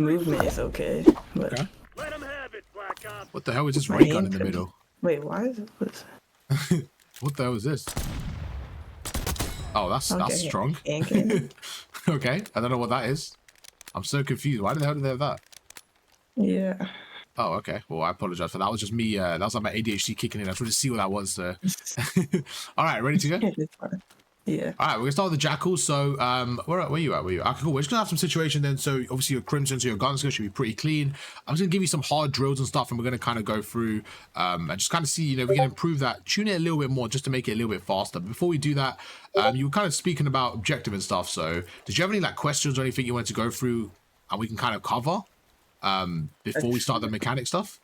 movement is okay, but Okay. Let him have it, Black Ops. What the hell is this my ray gun aim in the could- middle? Wait, why is it? What the hell is this? Oh, that's Okay, strong. hand cannon. Okay, I don't know what that is. I'm so confused. Why the hell did they have that? Yeah. Oh, okay. Well, I apologize for that. That was just me. That was like my ADHD kicking in. I just wanted to see what that was. All right, ready to go? It's fine. Yeah. All right, we're gonna start with the jackal. So, where you at? Okay, cool. We're just gonna have some situation then. So, obviously, your crimson, so your guns should be pretty clean. I'm just gonna give you some hard drills and stuff, and we're gonna kind of go through and just kind of see, we can improve that, tune it a little bit more, just to make it a little bit faster. But before we do that, you were kind of speaking about objective and stuff. So, did you have any like questions or anything you wanted to go through, and we can kind of cover before we start the mechanic stuff?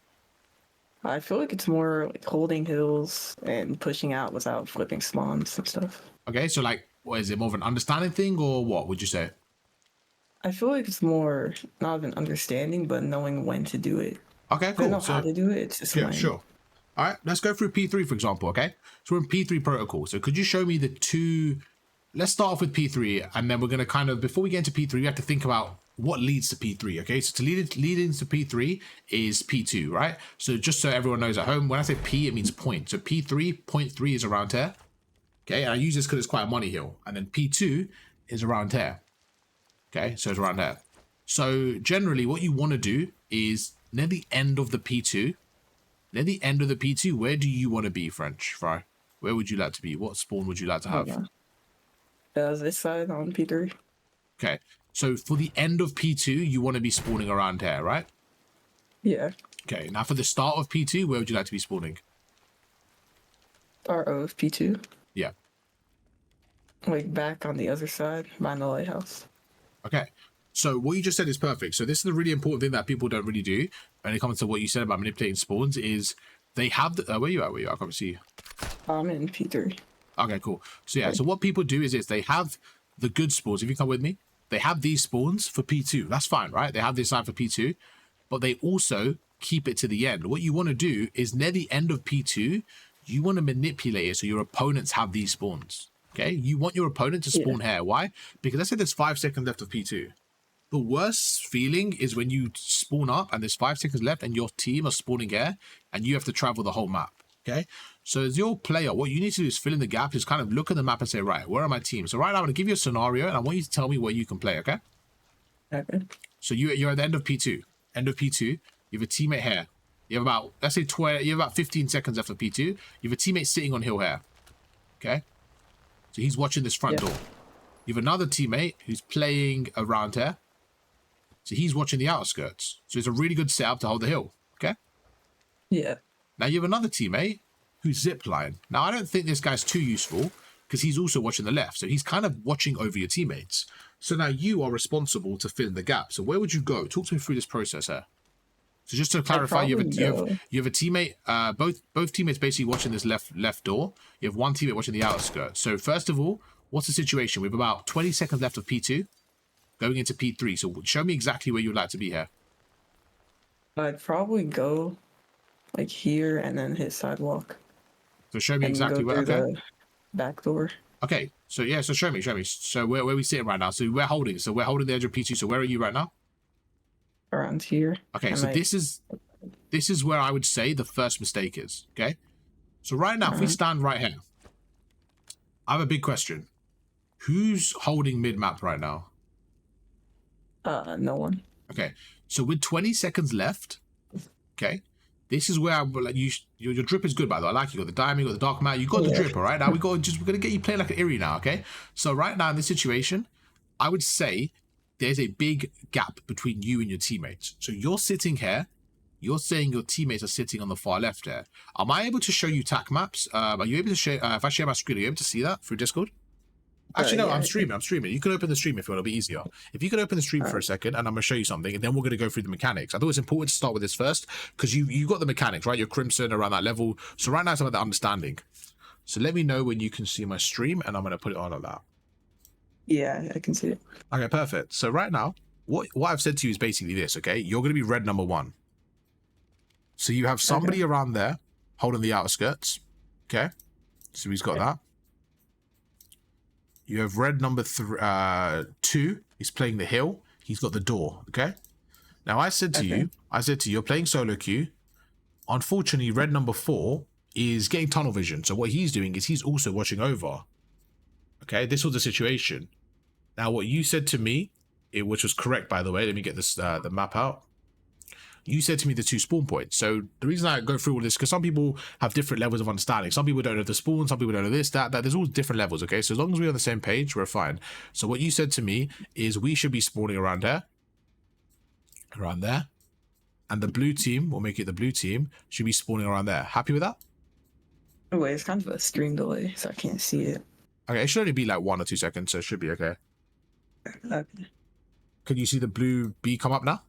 I feel like it's more like holding hills and pushing out without flipping spawns and stuff. Okay, so like, what is it, more of an understanding thing, or what would you say? I feel like it's more not of an understanding, but knowing when to do it. Okay, I cool. know So, how to do it. It's just yeah, when. sure. All right, let's go through P3, for example, okay? So we're in P3 protocol. So could you show me the two... Let's start off with P3, and then we're going to kind of... Before we get into P3, we have to think about what leads to P3, okay? So to lead into P3 is P2, right? So just so everyone knows at home, when I say P, it means point. So P3, point 3 is around here. Okay, and I use this because it's quite a money hill. And then P2 is around here. Okay, so it's around there. So generally what you want to do is near the end of the P2, where do you want to be, French Fry? Where would you like to be? What spawn would you like to have? This side on P3. Okay, so for the end of P2, you want to be spawning around here, right? Yeah. Okay, now for the start of P2, where would you like to be spawning? RO of P2. Yeah. Like back on the other side, behind the lighthouse. Okay, so what you just said is perfect. So this is the really important thing that people don't really do when it comes to what you said about manipulating spawns is they have the... where you at? I can't see you. I'm in P3. Okay, cool. So yeah, so what people do is they have the good spawns. If you come with me, they have these spawns for P2. That's fine, right? They have this side for P2, but they also keep it to the end. What you want to do is near the end of P2, you want to manipulate it so your opponents have these spawns. Okay, you want your opponent to spawn here. Why? Because let's say there's 5 seconds left of P2. The worst feeling is when you spawn up and there's 5 seconds left and your team are spawning here and you have to travel the whole map. Okay, so as your player, what you need to do is fill in the gap, just kind of look at the map and say, right, where are my teams? So right now I'm going to give you a scenario and I want you to tell me where you can play, okay? Okay. So you're at the end of P2. End of P2, you have a teammate here. You have about, let's say, you have about 15 seconds left of P2. You have a teammate sitting on hill here. Okay? So he's watching this front door. You have another teammate who's playing around here. So he's watching the outskirts. So it's a really good setup to hold the hill. Okay? Yeah. Now you have another teammate who's zipline. Now I don't think this guy's too useful because he's also watching the left. So he's kind of watching over your teammates. So now you are responsible to fill in the gap. So where would you go? Talk to me through this process here. So just to clarify, you have a teammate, both teammates basically watching this left door. You have one teammate watching the outskirts. So first of all, what's the situation? We have about 20 seconds left of P2, going into P3. So show me exactly where you'd like to be here. I'd probably go like here and then hit sidewalk. So show me exactly where. Okay. The back door. Okay. So yeah. So show me. So where are we sitting right now? So we're holding. So we're holding the edge of P2. So where are you right now? Around here. Okay. So this is where I would say the first mistake is. Okay. So right now, if we stand right here, I have a big question. Who's holding mid-map right now? No one. Okay. So with 20 seconds left, okay, this is where I'm like, your drip is good, by the way. I like you got the diamond, you got the dark matter, you got the drip, all right? Now we're gonna get you playing like an Eerie now, okay? So right now in this situation, I would say there's a big gap between you and your teammates. So you're sitting here, you're saying your teammates are sitting on the far left here. Am I able to show you tac maps? Are you able to share, if I share my screen, are you able to see that through Discord? Actually, no, I'm streaming. You can open the stream if you want, it'll be easier. If you could open the stream for a second, and I'm going to show you something, and then we're going to go through the mechanics. I thought it's important to start with this first, because you got the mechanics, right? You're Crimson around that level. So right now it's about the understanding. So let me know when you can see my stream, and I'm going to put it on like that. Yeah, I can see it. Okay, perfect. So right now, what I've said to you is basically this, okay? You're going to be red number 1. So you have somebody around there holding the outskirts, okay? So he's got that. You have red number 2. He's playing the hill. He's got the door, okay? Now, I said to you, you're playing solo queue. Unfortunately, red number 4 is getting tunnel vision. So what he's doing is he's also watching over. Okay, this was the situation. Now, what you said to me, which was correct, by the way, let me get this the map out. You said to me the 2 spawn points. So the reason I go through all this, because some people have different levels of understanding. Some people don't know the spawn, some people don't know this, that. There's all different levels, okay? So as long as we're on the same page, we're fine. So what you said to me is we should be spawning around here. Around there. And the blue team, we'll make it the blue team, should be spawning around there. Happy with that? Oh, wait, it's kind of a stream delay, so I can't see it. Okay, it should only be like 1 or 2 seconds, so it should be okay. Okay. Can you see the blue B come up now?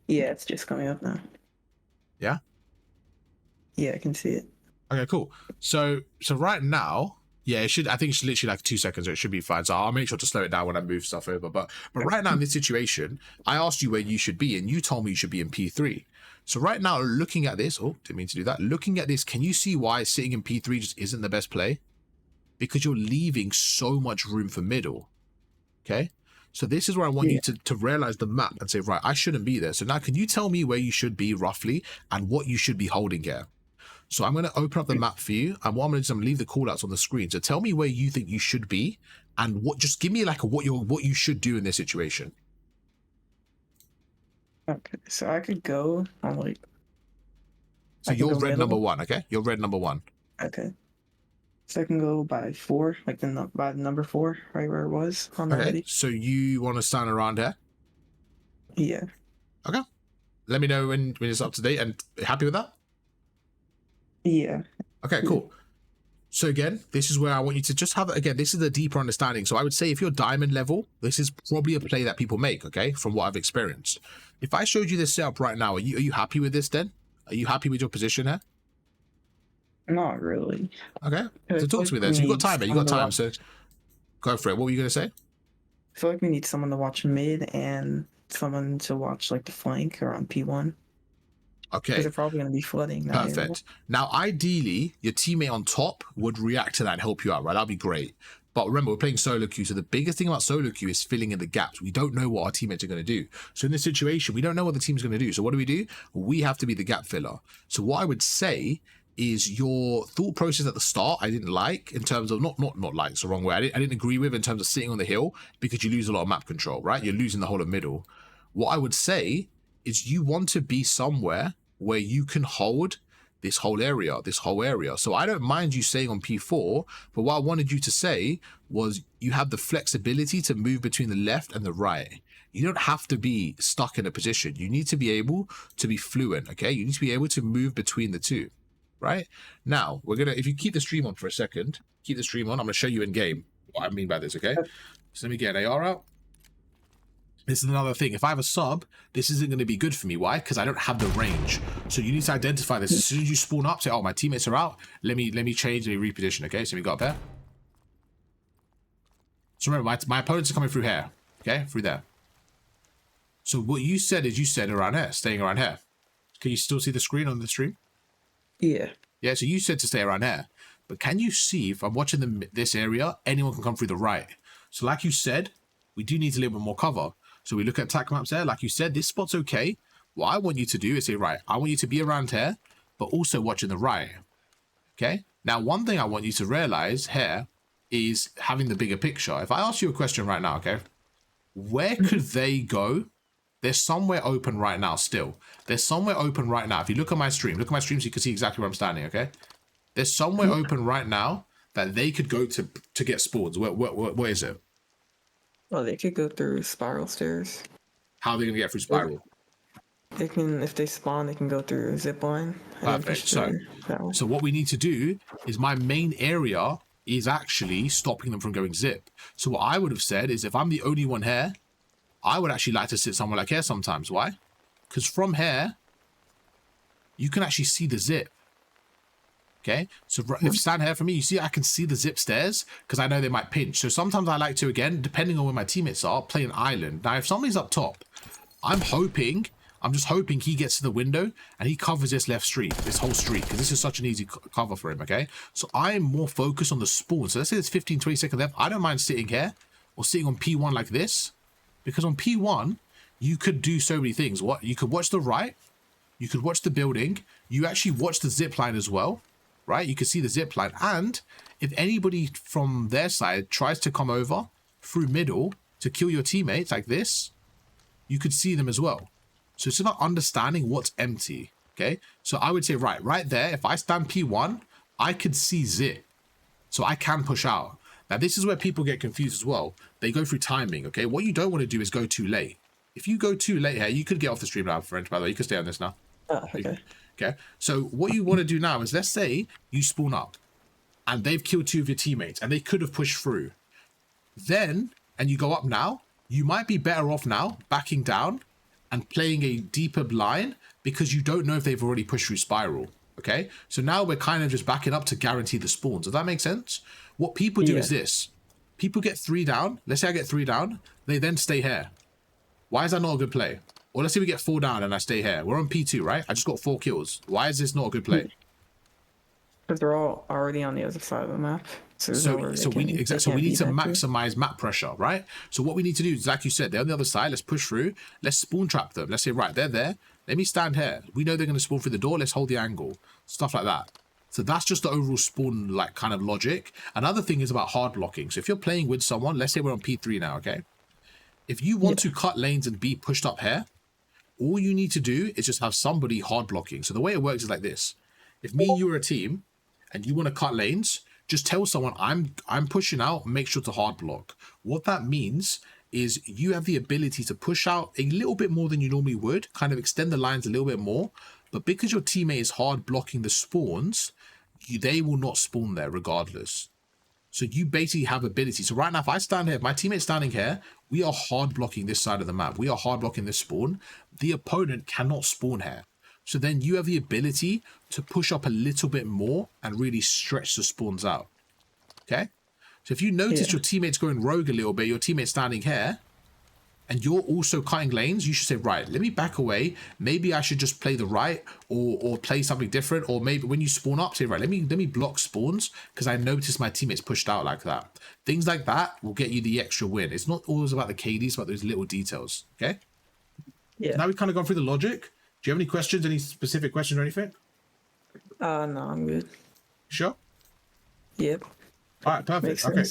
Yeah, it's just coming up now. Yeah? Yeah, I can see it. Okay, cool. So right now, yeah, it should. I think it's literally like 2 seconds, so it should be fine. So I'll make sure to slow it down when I move stuff over. But right now in this situation, I asked you where you should be, and you told me you should be in P3. So right now, looking at this, oh, didn't mean to do that. Looking at this, can you see why sitting in P3 just isn't the best play? Because you're leaving so much room for middle. Okay. So this is where I want you to realize the map and say, right, I shouldn't be there. So now can you tell me where you should be roughly and what you should be holding here? So I'm going to open up the map for you. And what I'm going to do is I'm going to leave the callouts on the screen. So tell me where you think you should be and just give me like what you should do in this situation. Okay, so I could go on like... So you're red number 1, okay? You're red number 1. Okay. So I can go by 4, like by number 4, right where it was on the ready. So you want to stand around here? Yeah. Okay. Let me know when it's up to date and happy with that? Yeah. Okay, cool. So again, this is where I want you to just have, again, this is the deeper understanding. So I would say if you're diamond level, this is probably a play that people make, okay, from what I've experienced. If I showed you this setup right now, are you happy with this then? Are you happy with your position here? Not really. Okay, so talk to me then. So you got time, you got time, so go for it. What were you going to say? I feel like we need someone to watch mid and someone to watch like the flank around P1. Okay. Because they're probably going to be flooding. Perfect. Now, ideally, your teammate on top would react to that and help you out, right? That'd be great. But remember, we're playing solo queue, so the biggest thing about solo queue is filling in the gaps. We don't know what our teammates are going to do. So in this situation, we don't know what the team's going to do. So what do? We have to be the gap filler. So what I would say is your thought process at the start I didn't like, in terms of not like, it's the wrong way. I didn't agree with in terms of sitting on the hill, because you lose a lot of map control, right? You're losing the whole of middle. What I would say is you want to be somewhere where you can hold this whole area. So I don't mind you staying on P4, but what I wanted you to say was you have the flexibility to move between the left and the right. You don't have to be stuck in a position. You need to be able to be fluent, okay? You need to be able to move between the two. Right now, if you keep the stream on for a second, I'm gonna show you in game what I mean by this, okay? So let me get an AR out. This is another thing. If I have a sub, this isn't going to be good for me. Why? Because I don't have the range. So you need to identify this. As soon as you spawn up, say, oh, my teammates are out. Let me change, let me reposition, okay? So we got up there. So remember, my opponents are coming through here, okay? Through there. So what you said is you said around here, staying around here. Can you still see the screen on the stream? Yeah. Yeah, so you said to stay around here. But can you see, if I'm watching this area, anyone can come through the right. So like you said, we do need a little bit more cover. So we look at attack maps there. Like you said, this spot's okay. What I want you to do is say, right, I want you to be around here, but also watching the right. Okay? Now, one thing I want you to realize here is having the bigger picture. If I ask you a question right now, okay, where could they go? There's somewhere open right now still. There's somewhere open right now. If you look at my stream so you can see exactly where I'm standing, okay? There's somewhere open right now that they could go to get spawns. Where is it? Well, they could go through spiral stairs. How are they going to get through spiral? They can, if they spawn, they can go through zip line. Perfect. So what we need to do is my main area is actually stopping them from going zip. So what I would have said is if I'm the only one here, I would actually like to sit somewhere like here sometimes. Why? Because from here, you can actually see the zip. Okay, so if you stand here for me, you see I can see the zip stairs because I know they might pinch. So sometimes I like to, again, depending on where my teammates are, play an island. Now, if somebody's up top, I'm just hoping he gets to the window and he covers this left street, this whole street, because this is such an easy cover for him, okay? So I'm more focused on the spawn. So let's say there's 15, 20 seconds left. I don't mind sitting here or sitting on P1 like this Because on P1, you could do so many things. What you could watch the right, you could watch the building, you actually watch the zip line as well, right? You could see the zip line. And if anybody from their side tries to come over through middle to kill your teammates like this, you could see them as well. So it's about understanding what's empty, okay? So I would say, right there, if I stand P1, I could see zip. So I can push out. Now, this is where people get confused as well. They go through timing, okay? What you don't want to do is go too late. If you go too late here, you could get off the stream now, French, by the way. You can stay on this now. Oh, okay. Okay. So what you want to do now is, let's say you spawn up and they've killed 2 of your teammates and they could have pushed through. Then, and you go up now, you might be better off now backing down and playing a deeper line because you don't know if they've already pushed through spiral. Okay. So now we're kind of just backing up to guarantee the spawns. Does that make sense? What people do is this. People get 3 down. Let's say I get 3 down. They then stay here. Why is that not a good play? Or let's say we get 4 down and I stay here. We're on P2, right? I just got 4 kills. Why is this not a good play? Because they're all already on the other side of the map. So we need to maximize map pressure, right? So what we need to do is, like you said, they're on the other side. Let's push through. Let's spawn trap them. Let's say, right, they're there. Let me stand here. We know they're going to spawn through the door. Let's hold the angle. Stuff like that. So that's just the overall spawn like kind of logic. Another thing is about hard blocking. So if you're playing with someone, let's say we're on P3 now, okay? If you want to cut lanes and be pushed up here, all you need to do is just have somebody hard blocking. So the way it works is like this. If me and you are a team and you want to cut lanes, just tell someone I'm pushing out, make sure to hard block. What that means is you have the ability to push out a little bit more than you normally would, kind of extend the lines a little bit more. But because your teammate is hard blocking the spawns, they will not spawn there regardless. So you basically have ability. So right now, if I stand here, if my teammate's standing here, we are hard blocking this side of the map. We are hard blocking this spawn. The opponent cannot spawn here. So then you have the ability to push up a little bit more and really stretch the spawns out. Okay? So if you notice your teammate's going rogue a little bit, your teammate's standing here, and you're also cutting lanes, you should say, right, let me back away. Maybe I should just play the right or play something different. Or maybe when you spawn up, say, right, let me block spawns because I noticed my teammates pushed out like that. Things like that will get you the extra win. It's not always about the KDs, it's about those little details. Okay? Yeah. So now we've kind of gone through the logic. Do you have any questions, any specific questions or anything? No, I'm good. Sure? Yep. All right, perfect. Okay.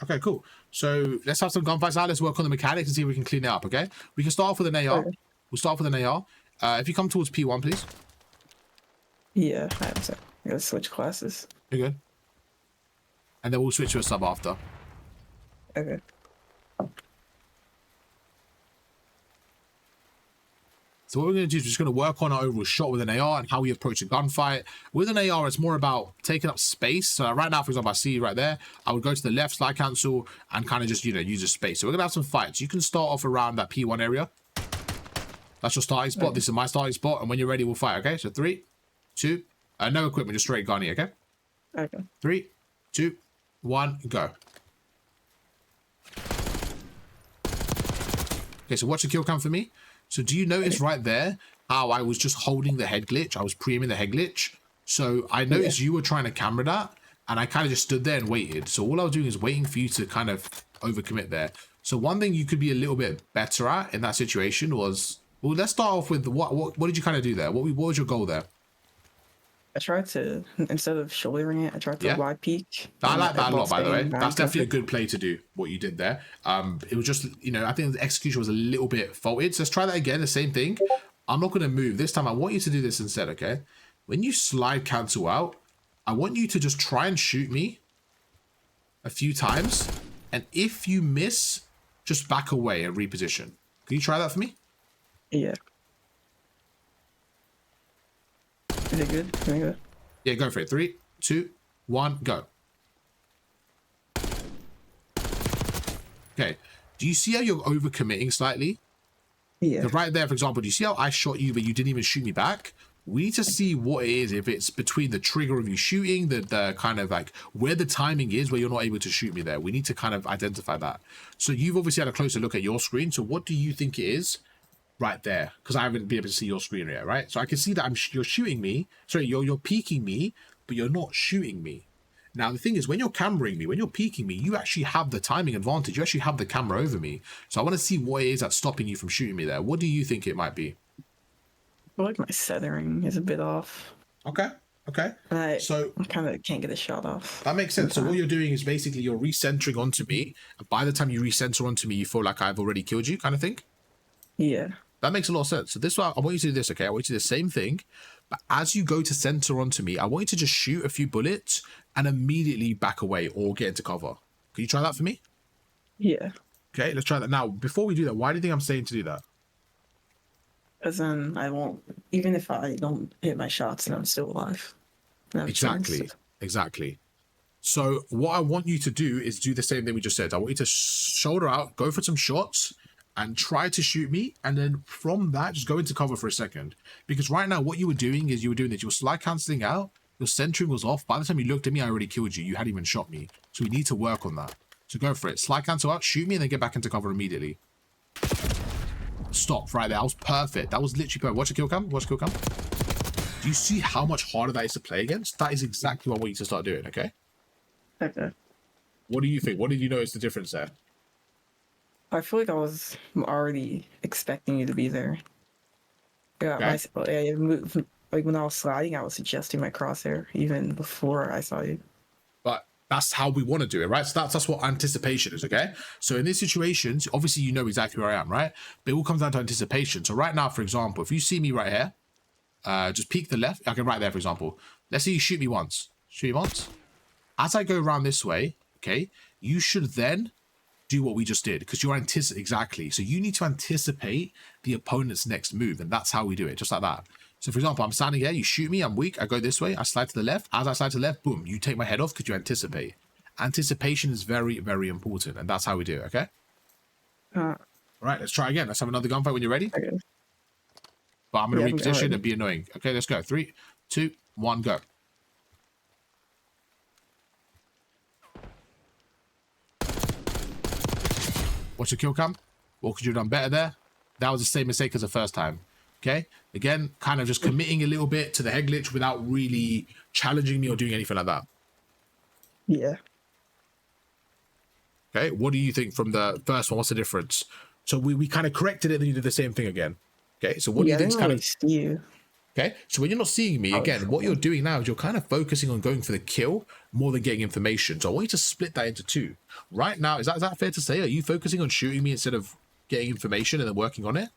Okay, cool. So let's have some gunfights now. Let's work on the mechanics and see if we can clean it up, okay? We can start off with an AR. Okay. We'll start off with an AR. If you come towards P1, please. Yeah, I gotta switch classes. You're good. And then we'll switch to a sub after. Okay. So what we're going to do is we're just going to work on our overall shot with an AR and how we approach a gunfight. With an AR, it's more about taking up space. So right now, for example, I see you right there. I would go to the left, slide cancel, and kind of just, use a space. So we're going to have some fights. You can start off around that P1 area. That's your starting spot. Okay. This is my starting spot. And when you're ready, we'll fight, okay? So 3, 2, no equipment, just straight gunny, okay? Okay. 3, 2, 1, go. Okay, so watch the kill cam for me. So do you notice right there how I was just holding the head glitch? I was pre-aiming the head glitch. So I noticed you were trying to camera that, and I kind of just stood there and waited. So all I was doing is waiting for you to kind of overcommit there. So one thing you could be a little bit better at in that situation was, well, let's start off with what did you kind of do there? What was your goal there? I tried to, instead of shouldering it, I tried to wide peek. I like that a lot, by the way. That's definitely a good play to do, what you did there. It was just, I think the execution was a little bit faulted. So let's try that again, the same thing. I'm not going to move. This time, I want you to do this instead, okay? When you slide cancel out, I want you to just try and shoot me a few times. And if you miss, just back away and reposition. Can you try that for me? Yeah. Is it good? Can I go? Yeah, go for it. 3, 2, 1, go. Okay. Do you see how you're overcommitting slightly? Yeah. So right there, for example, do you see how I shot you, but you didn't even shoot me back? We need to see what it is, if it's between the trigger of you shooting, the kind of like where the timing is, where you're not able to shoot me there. We need to kind of identify that. So you've obviously had a closer look at your screen. So what do you think it is? Right there, because I haven't been able to see your screen yet, right? So I can see that you're shooting me. Sorry, you're peeking me, but you're not shooting me. Now, the thing is, when you're cameraing me, when you're peeking me, you actually have the timing advantage. You actually have the camera over me. So I want to see what it is that's stopping you from shooting me there. What do you think it might be? I feel like my centering is a bit off. Okay. Okay. So I kind of can't get a shot off. that makes sense. So what you're doing is basically you're recentering onto me. And by the time you recenter onto me, you feel like I've already killed you kind of thing? Yeah. That makes a lot of sense. So this is why I want you to do this, okay? I want you to do the same thing. But as you go to center onto me, I want you to just shoot a few bullets and immediately back away or get into cover. Can you try that for me? Yeah. Okay, let's try that. Now, before we do that, why do you think I'm saying to do that? Because then I won't, even if I don't hit my shots, then I'm still alive. Exactly. Exactly. So what I want you to do is do the same thing we just said. I want you to shoulder out, go for some shots, and try to shoot me. And then from that, just go into cover for a second. Because right now, what you were doing is you were doing this. You were slide cancelling out. Your centering was off. By the time you looked at me, I already killed you. You hadn't even shot me. So we need to work on that. So go for it. Slide cancel out, shoot me, and then get back into cover immediately. Stop right there. That was perfect. That was literally perfect. Watch the kill cam. Watch the kill cam. Do you see how much harder that is to play against? That is exactly what I want you to start doing, okay? Okay. What do you think? What did you notice the difference there? I feel like I was already expecting you to be there. Yeah, Okay. I moved, like when I was sliding, I was adjusting my crosshair even before I saw you. But that's how we want to do it, right? So that's what anticipation is, okay? So in these situations, obviously you know exactly where I am, right? But it all comes down to anticipation. So right now, for example, if you see me right here, just peek the left. I can right there, for example. Let's say you shoot me once. Shoot me once. As I go around this way, okay, you should then do what we just did because you're exactly. So you need to anticipate the opponent's next move, and that's how we do it, just like that. So for example, I'm standing here, you shoot me, I'm weak, I go this way, I slide to the left. As I slide to the left, boom, you take my head off because you anticipate. Anticipation is very, very important, and that's how we do it, okay? All right, let's try again. Let's have another gunfight when you're ready. Okay. But I'm going to reposition and be annoying. Okay, let's go. 3, 2, 1, go. What's your kill cam? What could you have done better there? That was the same mistake as the first time. Okay? Again, kind of just committing a little bit to the head glitch without really challenging me or doing anything like that. Yeah. Okay, what do you think from the first one? What's the difference? So we kind of corrected it, then you did the same thing again. Okay, so what do you think is kind of... see you. Okay, so when you're not seeing me, again, what you're doing now is you're kind of focusing on going for the kill more than getting information. So I want you to split that into two. Right now, is that fair to say? Are you focusing on shooting me instead of getting information and then working on it?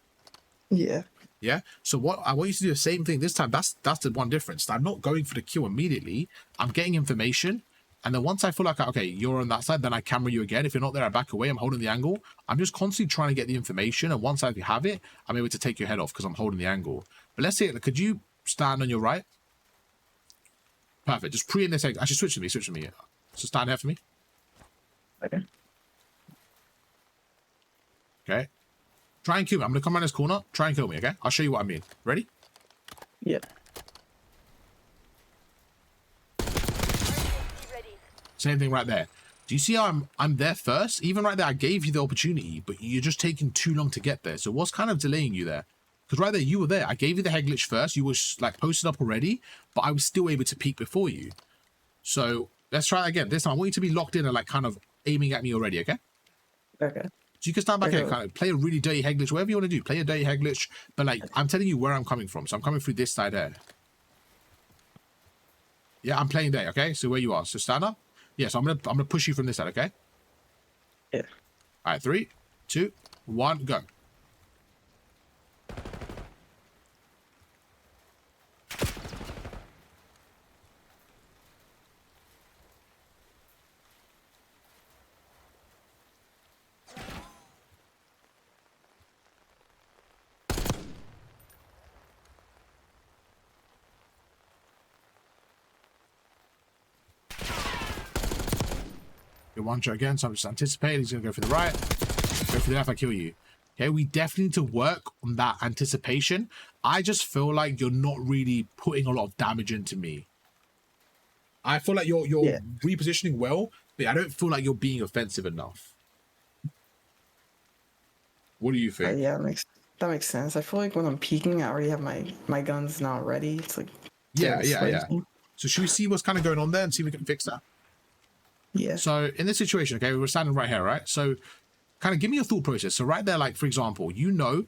Yeah. Yeah, so what I want you to do the same thing this time. That's the one difference. I'm not going for the kill immediately. I'm getting information. And then once I feel like, okay, you're on that side, then I camera you again. If you're not there, I back away. I'm holding the angle. I'm just constantly trying to get the information. And once I have it, I'm able to take your head off because I'm holding the angle. But let's say, could you stand on your right? Perfect. Just pre in this egg. Actually, switch with me. So stand here for me. Okay. Okay. Try and kill me. I'm going to come around this corner. Try and kill me, okay? I'll show you what I mean. Ready? Yeah. Same thing right there. Do you see how I'm there first? Even right there, I gave you the opportunity, but you're just taking too long to get there. So what's kind of delaying you there? Because right there, you were there. I gave you the head glitch first. You were like posted up already, but I was still able to peek before you. So let's try that again. This time, I want you to be locked in and like kind of aiming at me already, okay? Okay. So you can stand back here, kind of play a really dirty head glitch, whatever you want to do. Play a dirty head glitch, but like I'm telling you where I'm coming from. So I'm coming through this side there. Yeah, I'm playing there, okay? So where you are. So stand up. Yeah, so I'm gonna push you from this side, okay? Yeah. All right, 3, 2, 1, go. Your one shot again, so I'm just anticipating. He's gonna go for the right, go for the left, I kill you. Okay, we definitely need to work on that anticipation. I just feel like you're not really putting a lot of damage into me. I feel like you're repositioning well, but I don't feel like you're being offensive enough. What do you think? Yeah, that makes sense. I feel like when I'm peeking, I already have my guns not ready. It's like Yeah. So should we see what's kind of going on there and see if we can fix that? Yeah. So in this situation, okay, we're standing right here, right? So kind of give me your thought process. So right there, like for example, you know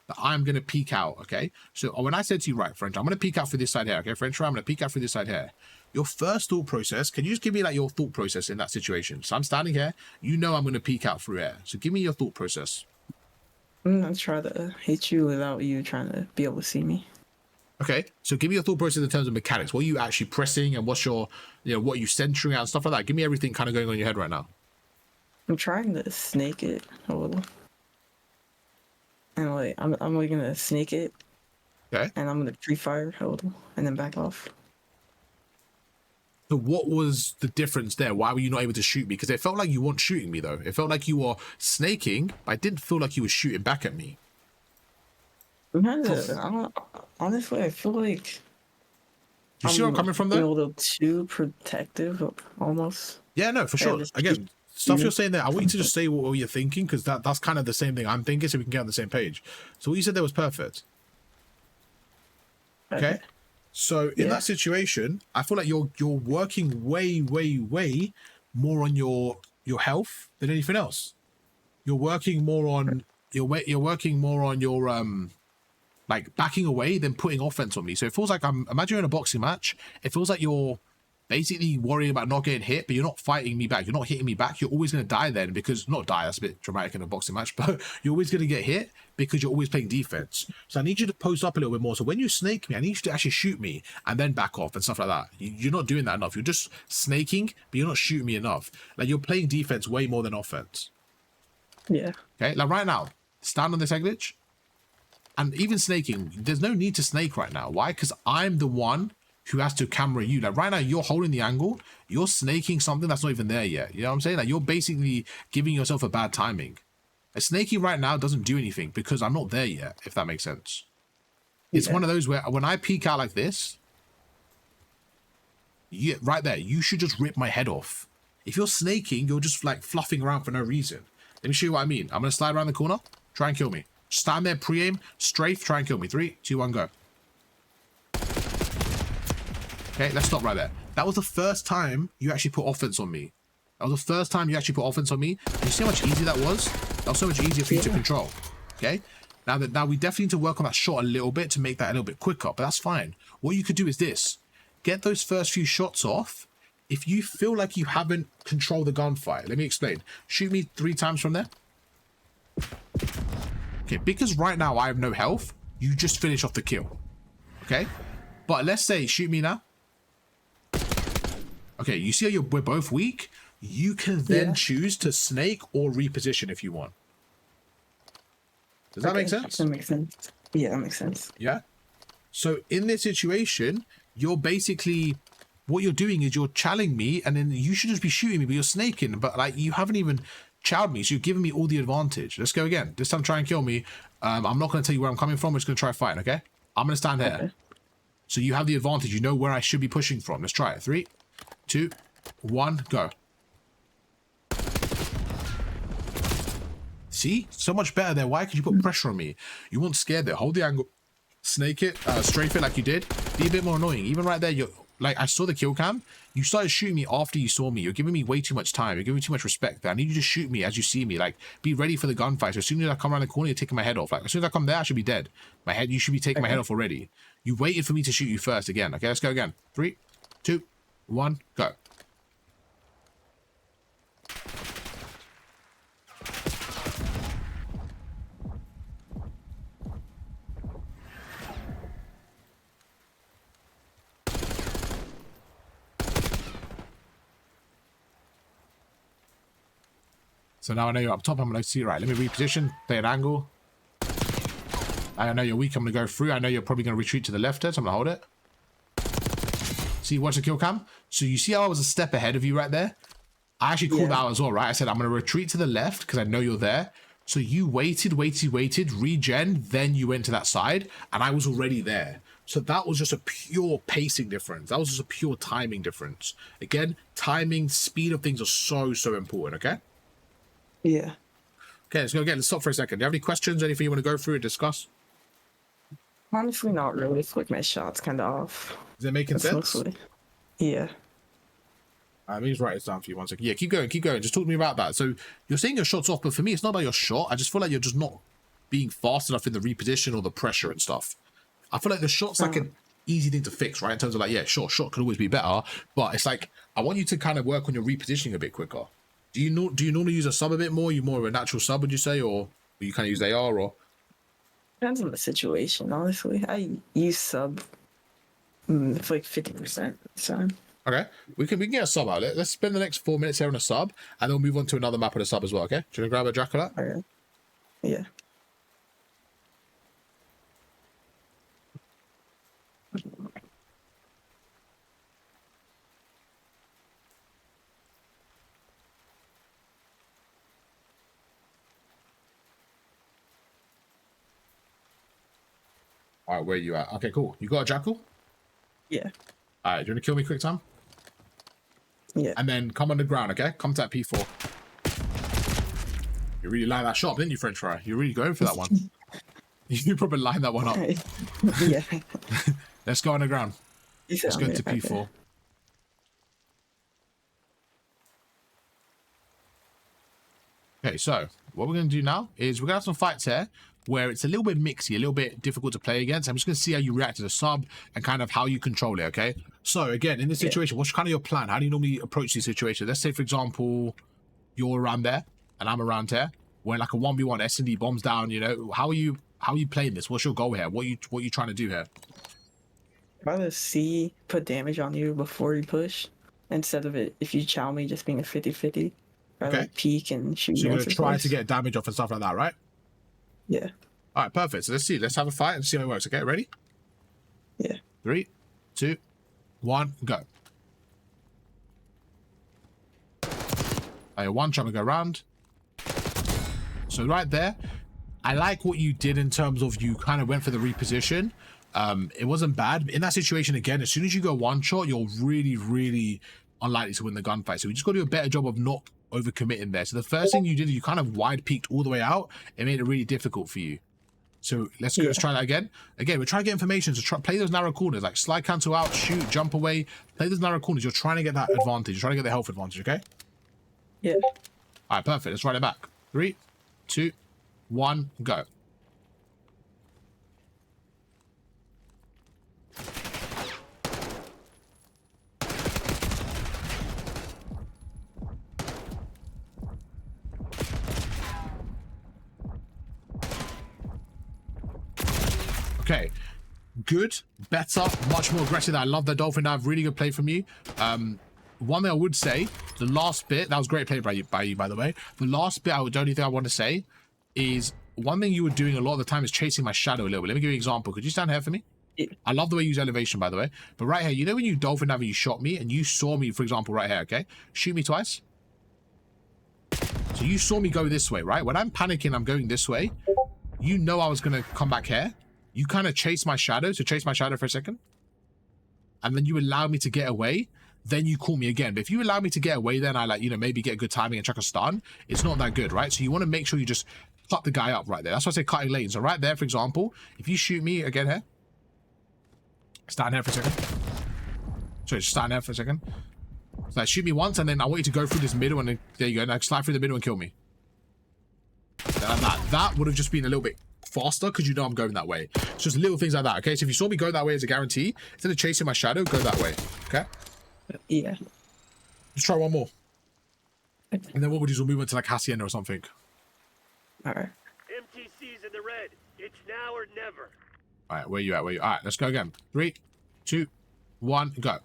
that I'm going to peek out, okay? So when I said to you, right, French, I'm going to peek out for this side here, okay? French, I'm going to peek out for this side here. Your first thought process, can you just give me like your thought process in that situation? So I'm standing here, you know I'm going to peek out through here. So give me your thought process. I'm gonna try to hit you without you trying to be able to see me. Okay, so give me your thought process in terms of mechanics. What are you actually pressing and what's your, what are you centering out and stuff like that? Give me everything kind of going on in your head right now. I'm trying to snake it a little. And like I'm like gonna snake it. Okay. And I'm gonna pre-fire a little and then back off. So what was the difference there? Why were you not able to shoot me? Because it felt like you weren't shooting me though. It felt like you were snaking, but I didn't feel like you were shooting back at me. Honestly, I feel like You see where I'm coming from there? A little too protective, almost. Yeah, no, for sure. Again, stuff you're saying there, I want you to just say what you're thinking, because that's kind of the same thing I'm thinking, so we can get on the same page. So what you said there was perfect. Okay? So in that situation, I feel like you're working way more on your health than anything else. You're working more on you're working more on your like backing away than putting offense on me. So it feels like imagine you're in a boxing match. It feels like you're basically worrying about not getting hit, but you're not fighting me back. You're not hitting me back. You're always going to die then, because not die, that's a bit dramatic in a boxing match, but you're always going to get hit because you're always playing defense. So I need you to post up a little bit more. So when you snake me, I need you to actually shoot me and then back off and stuff like that. You're not doing that enough. You're just snaking, but you're not shooting me enough. Like you're playing defense way more than offense. Yeah. Okay, like right now, stand on this egg glitch. And even snaking, there's no need to snake right now. Why? Because I'm the one who has to camera you. Like right now, you're holding the angle. You're snaking something that's not even there yet. You know what I'm saying? Like you're basically giving yourself a bad timing. A snaking right now doesn't do anything because I'm not there yet, if that makes sense. It's one of those where when I peek out like this, right there, you should just rip my head off. If you're snaking, you're just like fluffing around for no reason. Let me show you what I mean. I'm going to slide around the corner. Try and kill me. Stand there, pre-aim, strafe, try and kill me. 3, 2, 1, go. Okay, let's stop right there. That was the first time you actually put offense on me. That was the first time you actually put offense on me. And you see how much easier that was? That was so much easier for you to control. Okay? Now we definitely need to work on that shot a little bit to make that a little bit quicker, but that's fine. What you could do is this. Get those first few shots off. If you feel like you haven't controlled the gunfight, let me explain. Shoot me 3 times from there. Okay, because right now I have no health, you just finish off the kill. Okay? But let's say, shoot me now. Okay, you see how we're both weak? You can then choose to snake or reposition if you want. Does that make sense? That makes sense. Yeah, that makes sense. Yeah? So in this situation, you're basically, what you're doing is you're challenging me, and then you should just be shooting me, but you're snaking. But like, you haven't even chowed me, so you're giving me all the advantage. Let's go again. This time try and kill me. I'm not going to tell you where I'm coming from. I'm just going to try fighting, okay? I'm going to stand here. Okay. So you have the advantage. You know where I should be pushing from. Let's try it. 3, 2, 1, go. See? So much better there. Why? Because you put pressure on me. You weren't scared there. Hold the angle. Snake it. Strafe it like you did. Be a bit more annoying. Even right there, you're like, I saw the kill cam. You started shooting me after you saw me. You're giving me way too much time. You're giving me too much respect there. I need you to shoot me as you see me. Like, be ready for the gunfight. So as soon as I come around the corner, you're taking my head off. Like, as soon as I come there, I should be dead. You should be taking my head off already. You waited for me to shoot you first again. Okay, let's go again. 3, 2, 1, go. So now I know you're up top. I'm going to see, right, let me reposition, play an angle. I know you're weak. I'm going to go through. I know you're probably going to retreat to the left there, so I'm going to hold it. See, watch the kill cam. So you see how I was a step ahead of you right there? I actually called out as well, right? I said, I'm going to retreat to the left because I know you're there. So you waited, regen, then you went to that side, and I was already there. So that was just a pure pacing difference. That was just a pure timing difference. Again, timing, speed of things are so important, okay? Yeah. Okay, let's go again. Let's stop for a second. Do you have any questions? Anything you want to go through and discuss? Honestly, not really. It's like my shot's kind of off. Is it making sense? Mostly. Yeah. Let me just write this down for you 1 second. Yeah, keep going, keep going. Just talk to me about that. So you're saying your shot's off, but for me, it's not about your shot. I just feel like you're just not being fast enough in the reposition or the pressure and stuff. I feel like the shot's like an easy thing to fix, right? In terms of like, yeah, sure, shot could always be better, but it's like I want you to kind of work on your repositioning a bit quicker. Do you normally use a sub a bit more? You more of a natural sub, would you say, or you kind of use AR, or? Depends on the situation, honestly. I use sub for like 50% of the time. Okay, we can get a sub out. Let's spend the next 4 minutes here on a sub, and then we'll move on to another map with a sub as well. Okay, do you want to grab a jack of that? Okay. Yeah. All right, where are you at? Okay, cool. You got a jackal? Yeah. All right, do you want to kill me quick time? Yeah. And then come on the ground, okay? Come to that P4. You really line that shot up, didn't you, French fry? You're really going for that one. You probably lined that one up. Yeah. Let's go on the ground. Let's go to P4. Okay. Okay, so what we're going to do now is we're going to have some fights here where it's a little bit mixy, a little bit difficult to play against. I'm just going to see how you react to the sub and kind of how you control it, okay? So, again, in this situation, what's kind of your plan? How do you normally approach these situations? Let's say, for example, you're around there and I'm around here. We're like a 1v1, S&D bombs down, you know? How are you playing this? What's your goal here? What are you trying to do here? Rather see put damage on you before you push instead of it if you chow me just being a 50-50. Okay. Like peek and shoot. So you're going to try to get damage off and stuff like that, right? Yeah. All right, perfect. So let's see. Let's have a fight and see how it works. Okay, ready? Yeah. 3, 2, 1, go. One trying to go around. So right there, I like what you did in terms of you kind of went for the reposition. It wasn't bad. In that situation, again, as soon as you go one shot, you're really, really unlikely to win the gunfight. So we just got to do a better job of not overcommitting there. So the first thing you did is you kind of wide peaked all the way out. It made it really difficult for you. So let's go. Let's try that again. Again, we're trying to get information. So play those narrow corners, like slide cancel out, shoot, jump away. Play those narrow corners. You're trying to get that advantage. You're trying to get the health advantage, okay? Yeah. All right, perfect. Let's run it back. 3, 2, 1, go. Okay, good, better, much more aggressive. I love the dolphin dive. Really good play from you. One thing I would say, the last bit, that was great play by you, by the way. The last bit, the only thing I want to say is one thing you were doing a lot of the time is chasing my shadow a little bit. Let me give you an example. Could you stand here for me? Yeah. I love the way you use elevation, by the way. But right here, you know when you dolphin dive and you shot me and you saw me, for example, right here, okay? Shoot me twice. So you saw me go this way, right? When I'm panicking, I'm going this way. You know I was going to come back here. You kind of chase my shadow, so chase my shadow for a second. And then you allow me to get away. Then you call me again. But if you allow me to get away, then I like, you know, maybe get good timing and chuck a stun. It's not that good, right? So you want to make sure you just cut the guy up right there. That's why I say cutting lanes. So right there, for example, if you shoot me again here. Stand here for a second. Sorry, just stand here for a second. So like, shoot me once, and then I want you to go through this middle, and then, there you go. Now slide through the middle and kill me. Then that would have just been a little bit faster because you know I'm going that way. It's just little things like that, okay? So if you saw me go that way as a guarantee, instead of chasing my shadow, go that way, okay? Yeah. Let's try one more. And then what would you do? We'll move into like Hacienda or something. All right. MTC's in the red. It's now or never. All right, where you at? Where you? All right, let's go again. 3, 2, 1, go.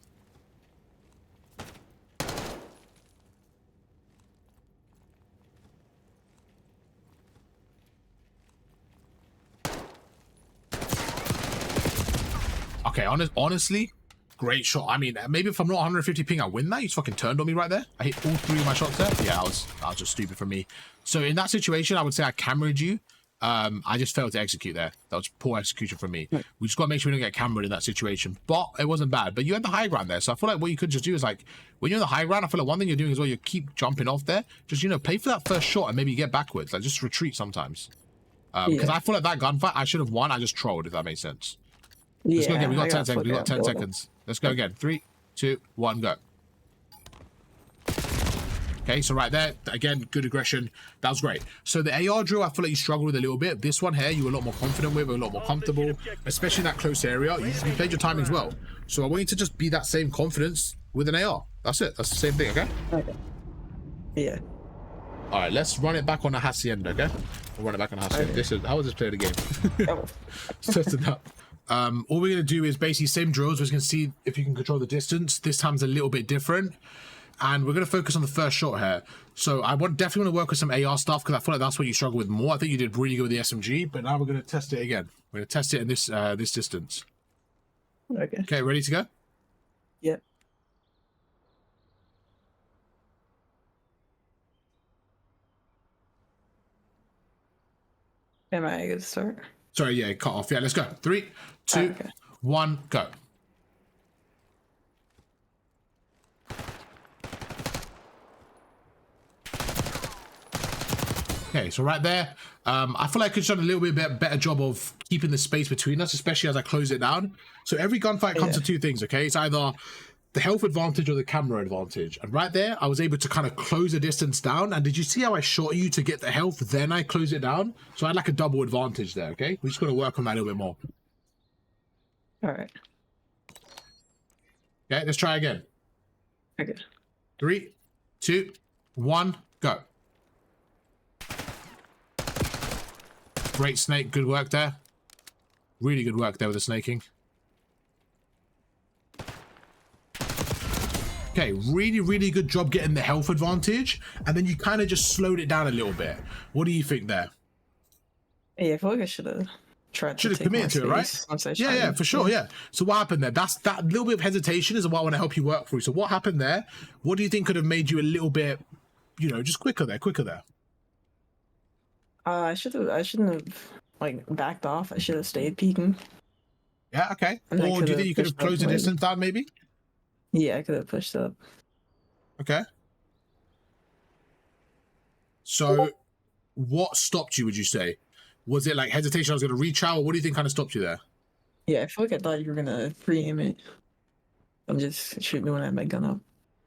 Okay, honestly, great shot. I mean, maybe if I'm not 150 ping, I win that. You just fucking turned on me right there. I hit all 3 of my shots there. Yeah, that was just stupid from me. So in that situation, I would say I cameraed you. I just failed to execute there. That was poor execution from me. Right. We just got to make sure we don't get cameraed in that situation. But it wasn't bad. But you had the high ground there. So I feel like what you could just do is like, when you're in the high ground, I feel like one thing you're doing as well, you keep jumping off there. Just, you know, play for that first shot and maybe get backwards. Like just retreat sometimes. Because I feel like that gunfight, I should have won. I just trolled, if that makes sense. Let's go again. We got 10 seconds. We got 10 seconds. Let's go again. 3, 2, 1, go. Okay, so right there, again, good aggression. That was great. So the AR drill, I feel like you struggled with a little bit. This one here, you were a lot more confident with, a lot more comfortable, especially in that close area. You played your timings well. So I want you to just be that same confidence with an AR. That's it. That's the same thing, okay? Okay. Yeah. All right, let's run it back on a Hacienda, okay? We'll run it back on a Hacienda. Okay. This is, how was this play the game? Oh. Test it up. All we're going to do is basically same drills. We're just going to see if you can control the distance. This time's a little bit different. And we're going to focus on the first shot here. So I definitely want to work with some AR stuff because I feel like that's what you struggle with more. I think you did really good with the SMG, but now we're going to test it again. We're going to test it in this this distance. Okay. Okay, ready to go? Yep. Am I good to start? Sorry, yeah, cut off. Yeah, let's go. 3, 2, Okay. 1, go. Okay, so right there, I feel like I could have done a little bit better job of keeping the space between us, especially as I close it down. So every gunfight comes to two things, okay? It's either the health advantage or the camera advantage. And right there, I was able to kind of close the distance down. And did you see how I shot you to get the health, then I close it down? So I had like a double advantage there, okay? We're just going to work on that a little bit more. All right. Okay, let's try again. Okay. 3, 2, 1, go. Great snake, good work there. Really good work there with the snaking. Okay, really good job getting the health advantage, and then you kind of just slowed it down a little bit. What do you think there? Yeah, I feel like I should have tried to take committed to it, right? Yeah, for sure, yeah. So what happened there? That's that little bit of hesitation is what I want to help you work through. So what happened there? What do you think could have made you a little bit, you know, just quicker there? I shouldn't have like backed off. I should have stayed peeking. Yeah, okay. And Or do you think you could have closed the distance down maybe? Yeah, I could have pushed up. Okay. So what stopped you, would you say? Was it like hesitation I was going to reach out, or what do you think kind of stopped you there? Yeah, I feel like I thought you were gonna pre-aim it. I'm just shooting when I have my gun up.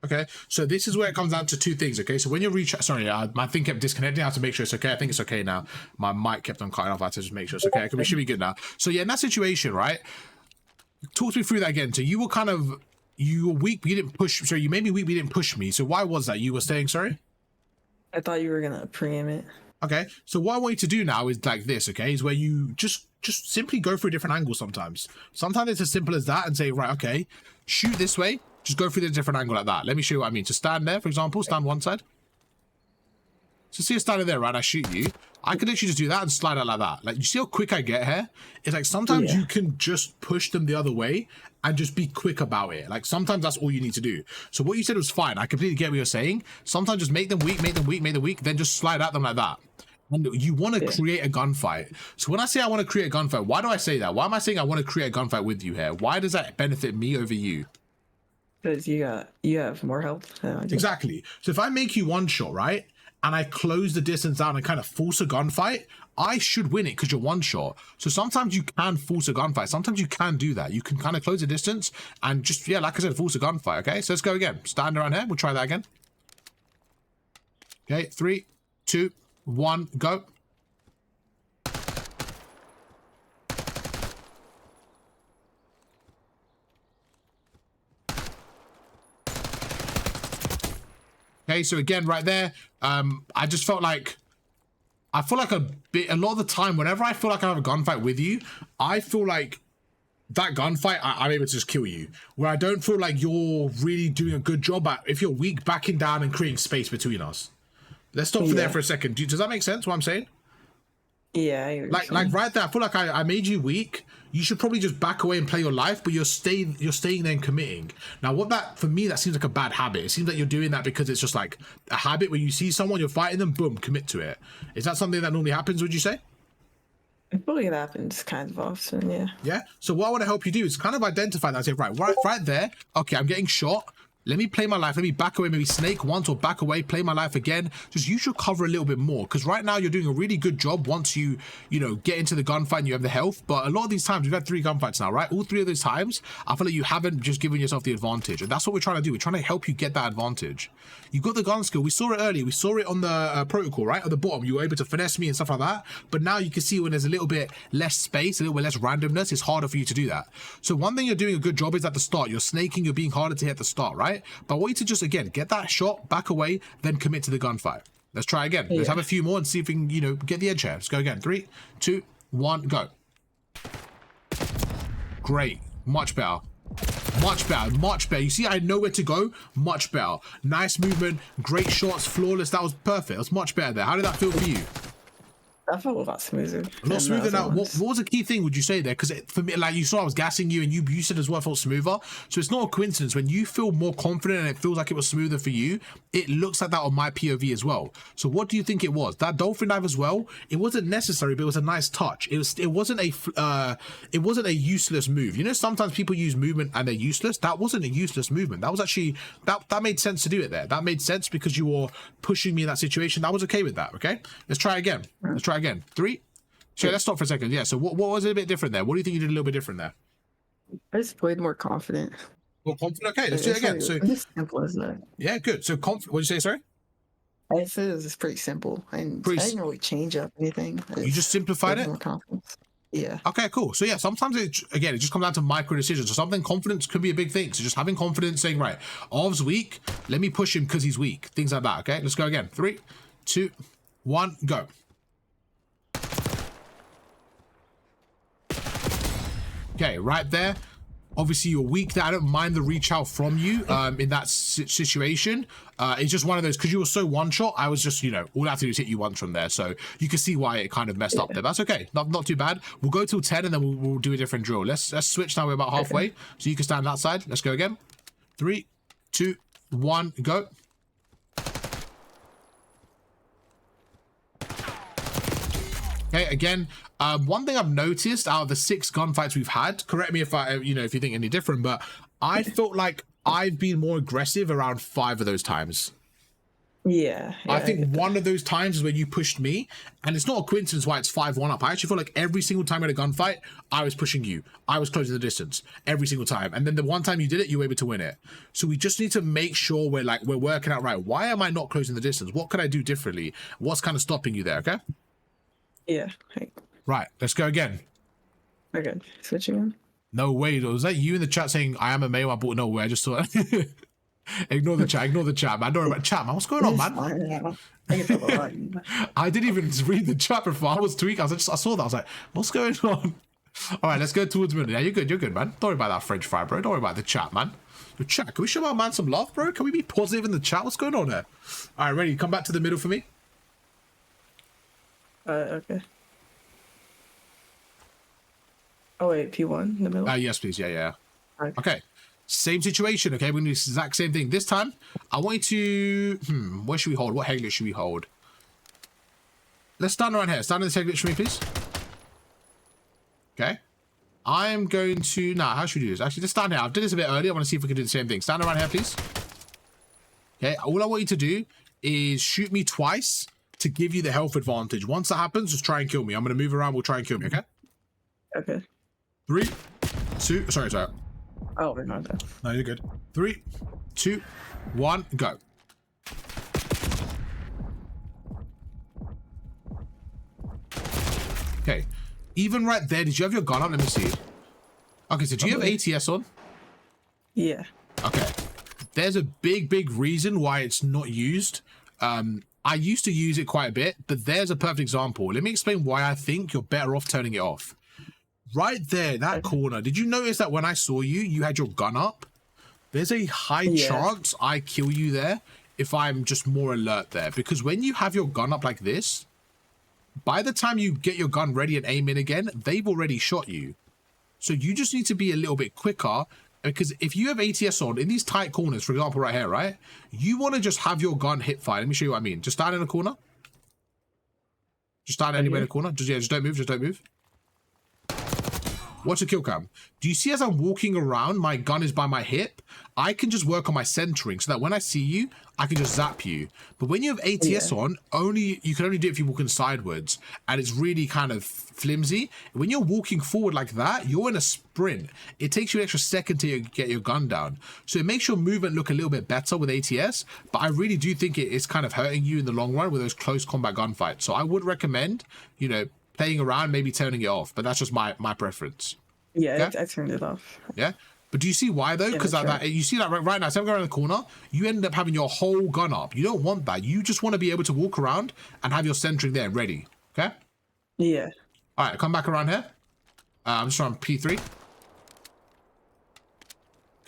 Okay, so this is where it comes down to two things, okay? So when you reach, sorry, my thing kept disconnecting. I have to make sure it's okay. I think it's okay now. My mic kept on cutting off. I had to just make sure it's okay. We should be good now. So yeah, in that situation, right? Talk me through that again. So you were weak, but you didn't push. So you made me weak, but you didn't push me. So why was that? You were saying, sorry? I thought you were gonna pre-aim it. Okay, so what I want you to do now is like this, okay? Is where you just simply go for a different angle sometimes. Sometimes it's as simple as that and say, right, okay, shoot this way. Just go through the different angle like that. Let me show you what I mean. So stand there, for example, stand one side. So see you standing there, right? I shoot you. I could literally just do that and slide out like that. Like, you see how quick I get here? It's like sometimes you can just push them the other way and just be quick about it. Like sometimes that's all you need to do. So what you said was fine. I completely get what you're saying. Sometimes just make them weak, then just slide at them like that. And you want to create a gunfight. So when I say I want to create a gunfight, why do I say that? Why am I saying I want to create a gunfight with you here? Why does that benefit me over you? Because you have more health. Exactly. So if I make you one shot, right, and I close the distance down and kind of force a gunfight, I should win it because you're one shot. So sometimes you can force a gunfight. Sometimes you can do that. You can kind of close the distance and just, yeah, like I said, force a gunfight. Okay, so let's go again. Stand around here. We'll try that again. Okay, 3, 2, 1, go. Okay, so again, right there, I just felt like, a lot of the time, whenever I feel like I have a gunfight with you, I feel like that gunfight, I'm able to just kill you. Where I don't feel like you're really doing a good job at, if you're weak, backing down and creating space between us. Let's stop for there for a second. Does that make sense, what I'm saying? Yeah, like right there, I feel like I made you weak. You should probably just back away and play your life, but you're staying there and committing. Now, for me, that seems like a bad habit. It seems like you're doing that because it's just like a habit where you see someone, you're fighting them, boom, commit to it. Is that something that normally happens, would you say? I feel like it happens kind of often, yeah. Yeah? So what I want to help you do is kind of identify that and say, right there, okay, I'm getting shot. Let me play my life. Let me back away, maybe snake once or back away, play my life again. Just use your cover a little bit more. Because right now you're doing a really good job once you know, get into the gunfight and you have the health. But a lot of these times, we've had 3 gunfights now, right? All 3 of those times, I feel like you haven't just given yourself the advantage. And that's what we're trying to do. We're trying to help you get that advantage. You've got the gun skill. We saw it earlier. We saw it on the protocol, right? At the bottom, you were able to finesse me and stuff like that. But now you can see when there's a little bit less space, a little bit less randomness, it's harder for you to do that. So one thing you're doing a good job is at the start. You're snaking, you're being harder to hit at the start, right? But I want you to just, again, get that shot, back away, then commit to the gunfight. Let's try again. Let's have a few more and see if we can, you know, get the edge here. Let's go again. 3, 2, 1, go. Great. Much better. Much better. Much better. You see, I know where to go. Much better. Nice movement. Great shots. Flawless. That was perfect. That was much better there. How did that feel for you? I felt a lot smoother. A lot smoother now. What was a key thing would you say there? Because for me, like you saw, I was gassing you, and you said as well, I felt smoother. So it's not a coincidence when you feel more confident and it feels like it was smoother for you. It looks like that on my POV as well. So what do you think it was? That dolphin dive as well. It wasn't necessary, but it was a nice touch. It wasn't a useless move. You know, sometimes people use movement and they're useless. That wasn't a useless movement. That was actually that made sense to do it there. That made sense because you were pushing me in that situation. I was okay with that. Okay, let's try again. Let's try again. 3. So let's stop for a second. Yeah. So what was it a bit different there? What do you think you did a little bit different there? I just played more confident. More confident. Okay, let's do it again. So it's simple as that. yeah, good. So what did you say? Sorry. I said it was pretty simple. I didn't really change up anything. You just simplified it. More confidence. Yeah. Okay, cool. So yeah, sometimes it just comes down to micro decisions. So something confidence could be a big thing. So just having confidence, saying right, Arv's weak. Let me push him because he's weak. Things like that. Okay, let's go again. 3, 2, 1, go. Okay, right there. Obviously, you're weak there. I don't mind the reach out from you in that situation. It's just one of those, because you were so one-shot, I was just, you know, all I have to do is hit you once from there. So you can see why it kind of messed up there. That's okay. Not too bad. We'll go till 10 and then we'll do a different drill. Let's switch now. We're about halfway. So you can stand that side. Let's go again. 3, 2, 1, go. Okay, again, one thing I've noticed out of the 6 gunfights we've had, correct me if if you think any different, but I felt like I've been more aggressive around 5 of those times. Yeah. I think one of those times is when you pushed me, and it's not a coincidence why it's 5-1 up. I actually feel like every single time in a gunfight, I was pushing you. I was closing the distance every single time. And then the one time you did it, you were able to win it. So we just need to make sure we're working out right. Why am I not closing the distance? What could I do differently? What's kind of stopping you there, okay? Yeah. Right, let's go again. Okay, switching on. No way, was that you in the chat saying I am a male? I bought no way. I just thought ignore the chat, man. Don't worry about chat, man. What's going on, man? I didn't even read the chat before. I was tweaking. I saw that. I was like, what's going on? All right, let's go towards the middle. Yeah, you're good, man. Don't worry about that French fry, bro. Don't worry about the chat, man. The chat, can we show our man some love, bro? Can we be positive in the chat? What's going on there? All right, ready? Come back to the middle for me. Okay. Oh wait, P1 in the middle? Yes, please. Yeah. Okay. Same situation, okay? We're gonna do the exact same thing. This time, I want you to... where should we hold? What Heglet should we hold? Let's stand around here. Stand in this Heglet for me, please. Okay. I'm going to... Nah, how should we do this? Actually, just stand here. I've done this a bit earlier. I want to see if we can do the same thing. Stand around here, please. Okay. All I want you to do is shoot me twice to give you the health advantage. Once that happens, just try and kill me. I'm going to move around. We'll try and kill me, okay? Okay. 3, 2... Sorry. Oh, we're not done. No, you're good. 3, 2, 1, go. Okay. Even right there, did you have your gun on? Let me see. Okay, so do you have ATS on? Yeah. Okay. There's a big reason why it's not used. I used to use it quite a bit, but there's a perfect example. Let me explain why I think you're better off turning it off. Right there, that corner. Did you notice that when I saw you, you had your gun up? There's a high chance I kill you there if I'm just more alert there. Because when you have your gun up like this, by the time you get your gun ready and aim in again, they've already shot you. So you just need to be a little bit quicker. Because if you have ATS on, in these tight corners, for example, right here, right? You want to just have your gun hit fire. Let me show you what I mean. Just stand in a corner. Just stand anywhere in the corner. Just don't move. Watch the kill cam. Do you see as I'm walking around, my gun is by my hip? I can just work on my centering so that when I see you, I can just zap you. But when you have ATS on, you can only do it if you're walking sideways, and it's really kind of flimsy. When you're walking forward like that, you're in a sprint. It takes you an extra second to get your gun down. So it makes your movement look a little bit better with ATS, but I really do think it's kind of hurting you in the long run with those close combat gunfights. So I would recommend, you know, playing around, maybe turning it off, but that's just my preference. Yeah, I turned it off. Yeah, but do you see why though? Because you see that right now, so I'm going around the corner, you end up having your whole gun up. You don't want that. You just want to be able to walk around and have your centering there ready. Okay. Yeah. All right, come back around here. I'm just trying P3.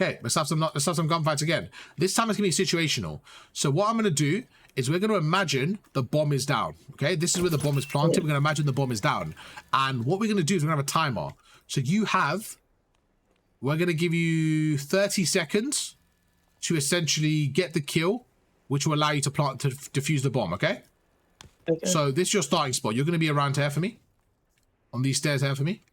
Okay, let's have some gunfights again. This time it's gonna be situational. So what I'm gonna do is we're going to imagine the bomb is down. Okay, this is where the bomb is planted. We're going to imagine the bomb is down. And what we're going to do is we're going to have a timer. So we're going to give you 30 seconds to essentially get the kill, which will allow you to defuse the bomb, okay? Okay. So this is your starting spot. You're going to be around here for me. On these stairs here for me.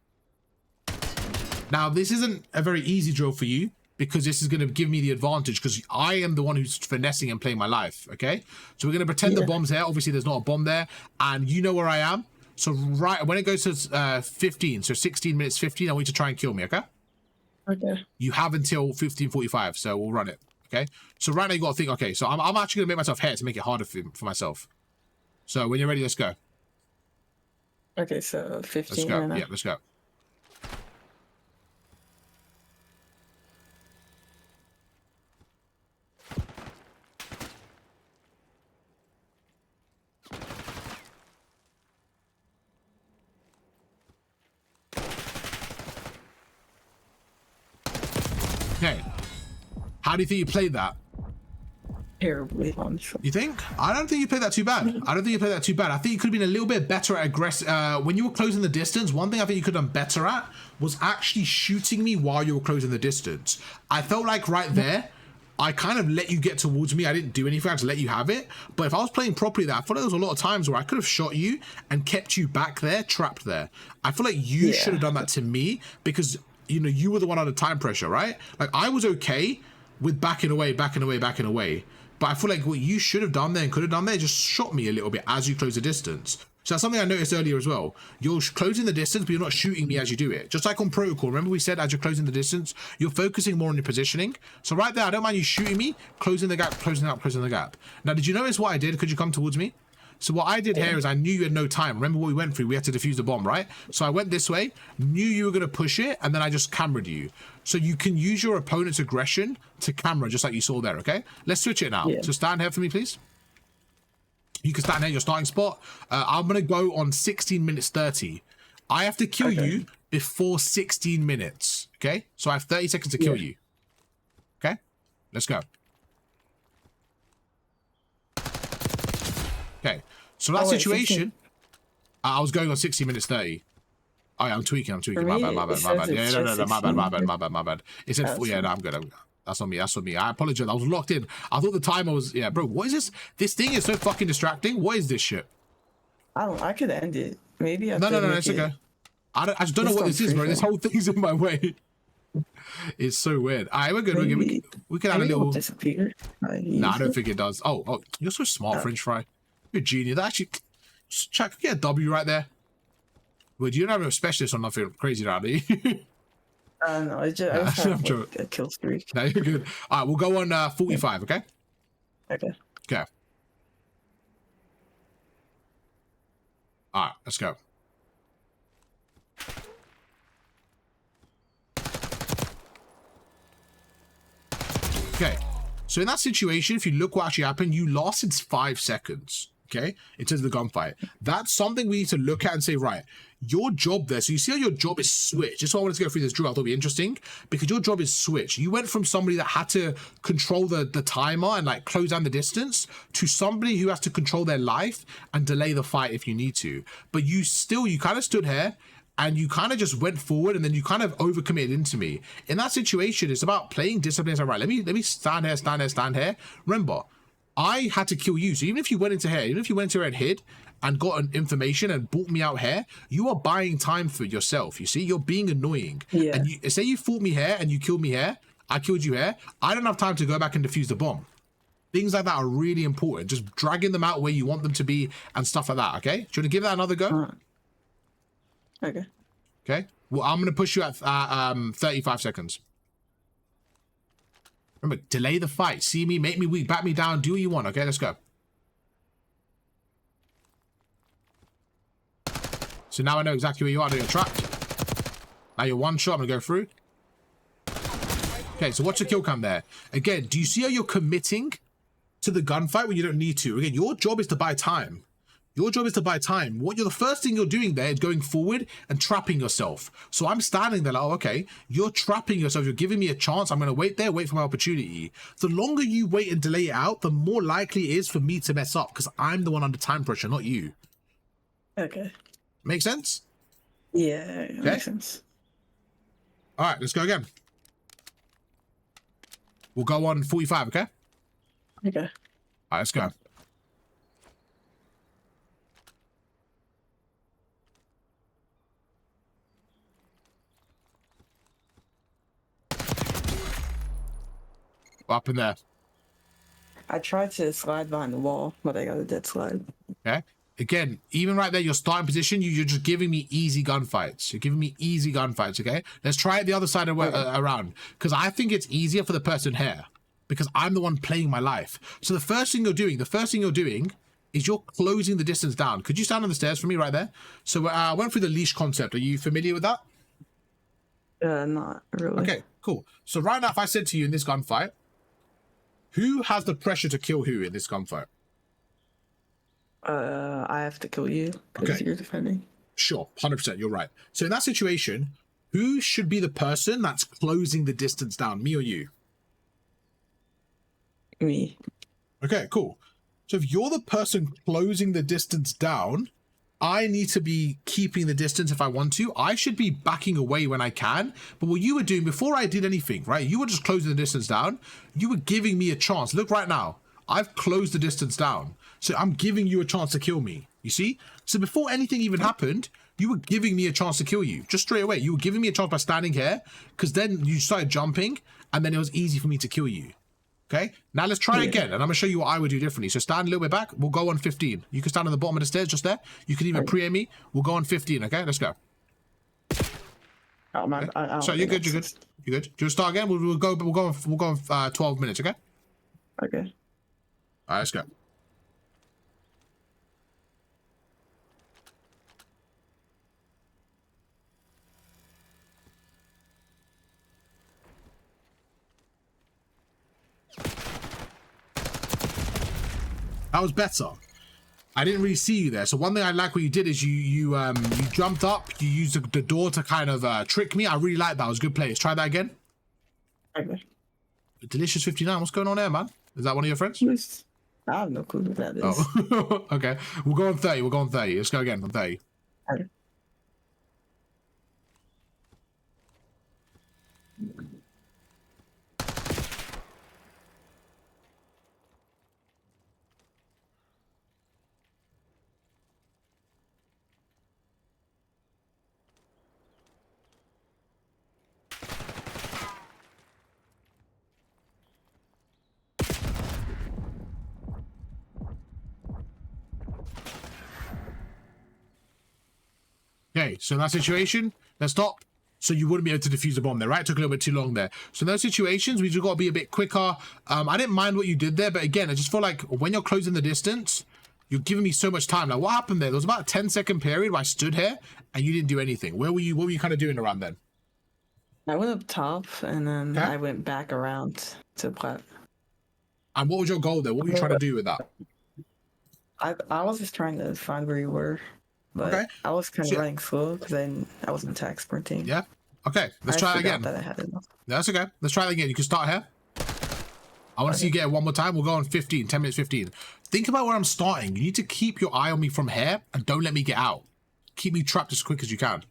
Now, this isn't a very easy drill for you, because this is going to give me the advantage because I am the one who's finessing and playing my life, okay? So we're going to pretend the bomb's there. Obviously, there's not a bomb there, and you know where I am. So right when it goes to 15, so 16 minutes 15, I want you to try and kill me, okay? Okay. You have until 15:45, so we'll run it, okay? So right now you got to think, okay, so I'm actually going to make myself here to make it harder for myself. So when you're ready, let's go. Okay, so 15. Let's go. Right now. Yeah, let's go. Okay. How do you think you played that? Terribly, honestly. You think? I don't think you played that too bad. I don't think you played that too bad. I think you could have been a little bit better at when you were closing the distance. One thing I think you could have done better at was actually shooting me while you were closing the distance. I felt like right there, I kind of let you get towards me. I didn't do anything. I just let you have it. But if I was playing properly there, I feel like there was a lot of times where I could have shot you and kept you back there, trapped there. I feel like you should have done that to me because, you know, you were the one under time pressure, right? Like, I was okay with backing away. But I feel like what you should have done there and could have done there just shot me a little bit as you close the distance. So that's something I noticed earlier as well. You're closing the distance, but you're not shooting me as you do it. Just like on protocol, remember we said as you're closing the distance, you're focusing more on your positioning. So right there, I don't mind you shooting me, closing the gap, closing out, closing the gap. Now, did you notice what I did? Could you come towards me? So what I did here is I knew you had no time. Remember what we went through? We had to defuse the bomb, right? So I went this way, knew you were going to push it, and then I just cameraed you. So you can use your opponent's aggression to camera, just like you saw there, okay? Let's switch it now. So stand here for me, please. You can stand here, your starting spot. I'm going to go on 16 minutes 30. I have to kill you before 16 minutes, okay? So I have 30 seconds to kill you. Okay? Let's go. Okay. So that situation, I was going on 60 minutes 30. Oh, yeah, I'm tweaking. My bad. Yeah, no, my bad. It said, yeah, no, I'm good. That's on me. I apologize. I was locked in. I thought the timer was, yeah, bro, what is this? This thing is so fucking distracting. What is this shit? I could end it. Maybe I No, it's okay. I just don't know what this is, bro. This whole thing's in my way. It's so weird. All right, we're good. We can have a little disappear. Nah, I don't think it does. Oh, you're so smart, French fry. You're a genius. That actually, check, get a W right there. Wait, you don't have a specialist or nothing crazy around here. No, I just have like a kill streak. No, you're good. All right, we'll go on 45, okay? Okay. Okay. All right, let's go. Okay, so in that situation, if you look what actually happened, you lasted 5 seconds, okay, in terms of the gunfight. That's something we need to look at and say, right, your job there, so you see how your job is switched. Just why I wanted to go through this drill, I thought it'd be interesting, because your job is switched. You went from somebody that had to control the timer and like close down the distance to somebody who has to control their life and delay the fight if you need to. But you kind of stood here, and you kind of just went forward, and then you kind of overcommitted into me. In that situation, it's about playing discipline. So, right, let me stand here. Remember, I had to kill you. So even if you went into here, even if you went into here and hid, and got an information and bought me out here, you are buying time for yourself. You see, you're being annoying. Yeah. And you say you fought me here and you killed me here. I killed you here. I don't have time to go back and defuse the bomb. Things like that are really important. Just dragging them out where you want them to be and stuff like that. Okay. Do you want to give that another go? Okay. Okay. Well, I'm going to push you at 35 seconds. Remember, delay the fight. See me, make me weak, back me down, do what you want. Okay, let's go. So now I know exactly where you are. Now you're trapped. Now you're one shot. I'm going to go through. Okay, so watch the kill cam there. Again, do you see how you're committing to the gunfight when you don't need to? Again, your job is to buy time. Your job is to buy time. The first thing you're doing there is going forward and trapping yourself. So I'm standing there like, oh, okay, you're trapping yourself. You're giving me a chance. I'm going to wait there, wait for my opportunity. The longer you wait and delay it out, the more likely it is for me to mess up because I'm the one under time pressure, not you. Okay. Make sense? Yeah, it makes sense. All right, let's go again. We'll go on 45, okay? Okay. All right, let's go. Up in there. I tried to slide behind the wall, but I got a dead slide. Okay. Again, even right there, your starting position, you're just giving me easy gunfights. You're giving me easy gunfights, okay? Let's try it the other side of around. Because I think it's easier for the person here. Because I'm the one playing my life. So the first thing you're doing is you're closing the distance down. Could you stand on the stairs for me right there? So I went through the leash concept. Are you familiar with that? Not really. Okay, cool. So right now, if I said to you in this gunfight, who has the pressure to kill who in this gunfight? I have to kill you because you're defending. Sure, 100%, you're right. So in that situation, who should be the person that's closing the distance down, me or you? Me. Okay, cool. So if you're the person closing the distance down, I need to be keeping the distance if I want to. I should be backing away when I can. But what you were doing before I did anything, right? You were just closing the distance down. You were giving me a chance. Look right now. I've closed the distance down. So I'm giving you a chance to kill me. You see? So before anything even happened, you were giving me a chance to kill you. Just straight away. You were giving me a chance by standing here. Because then you started jumping. And then it was easy for me to kill you. Okay? Now let's try again. And I'm going to show you what I would do differently. So stand a little bit back. We'll go on 15. You can stand on the bottom of the stairs just there. You can even pre-aim me. We'll go on 15. Okay? Let's go. Oh, man. Okay. So you're good. You're good. You're good. Do you want to start again? We'll go on 12 minutes. Okay? Okay. All right, let's go. That was better. I didn't really see you there. So one thing I like what you did is you jumped up. You used the door to kind of trick me. I really like that. It was a good play. Let's try that again. Okay. Delicious 59. What's going on there, man? Is that one of your friends? I have no clue what that is. Oh. Okay. We'll go on 30. We'll go on 30. Let's go again on 30. Okay. Okay, so in that situation, let's stop. So you wouldn't be able to defuse the bomb there, right? Took a little bit too long there. So in those situations, we just got to be a bit quicker. I didn't mind what you did there, but again, I just feel like when you're closing the distance, you're giving me so much time. Now, what happened there? There was about a 10-second period where I stood here and you didn't do anything. What were you kind of doing around then? I went up top and then I went back around to plat. And what was your goal there? What were you trying to do with that? I was just trying to find where you were. But I was kind of running slow because I wasn't attack sprinting. Yeah. Okay. Let's try it again. That I had enough. That's okay. Let's try it again. You can start here. I want to see you get it one more time. We'll go on 15. 10 minutes 15. Think about where I'm starting. You need to keep your eye on me from here and don't let me get out. Keep me trapped as quick as you can.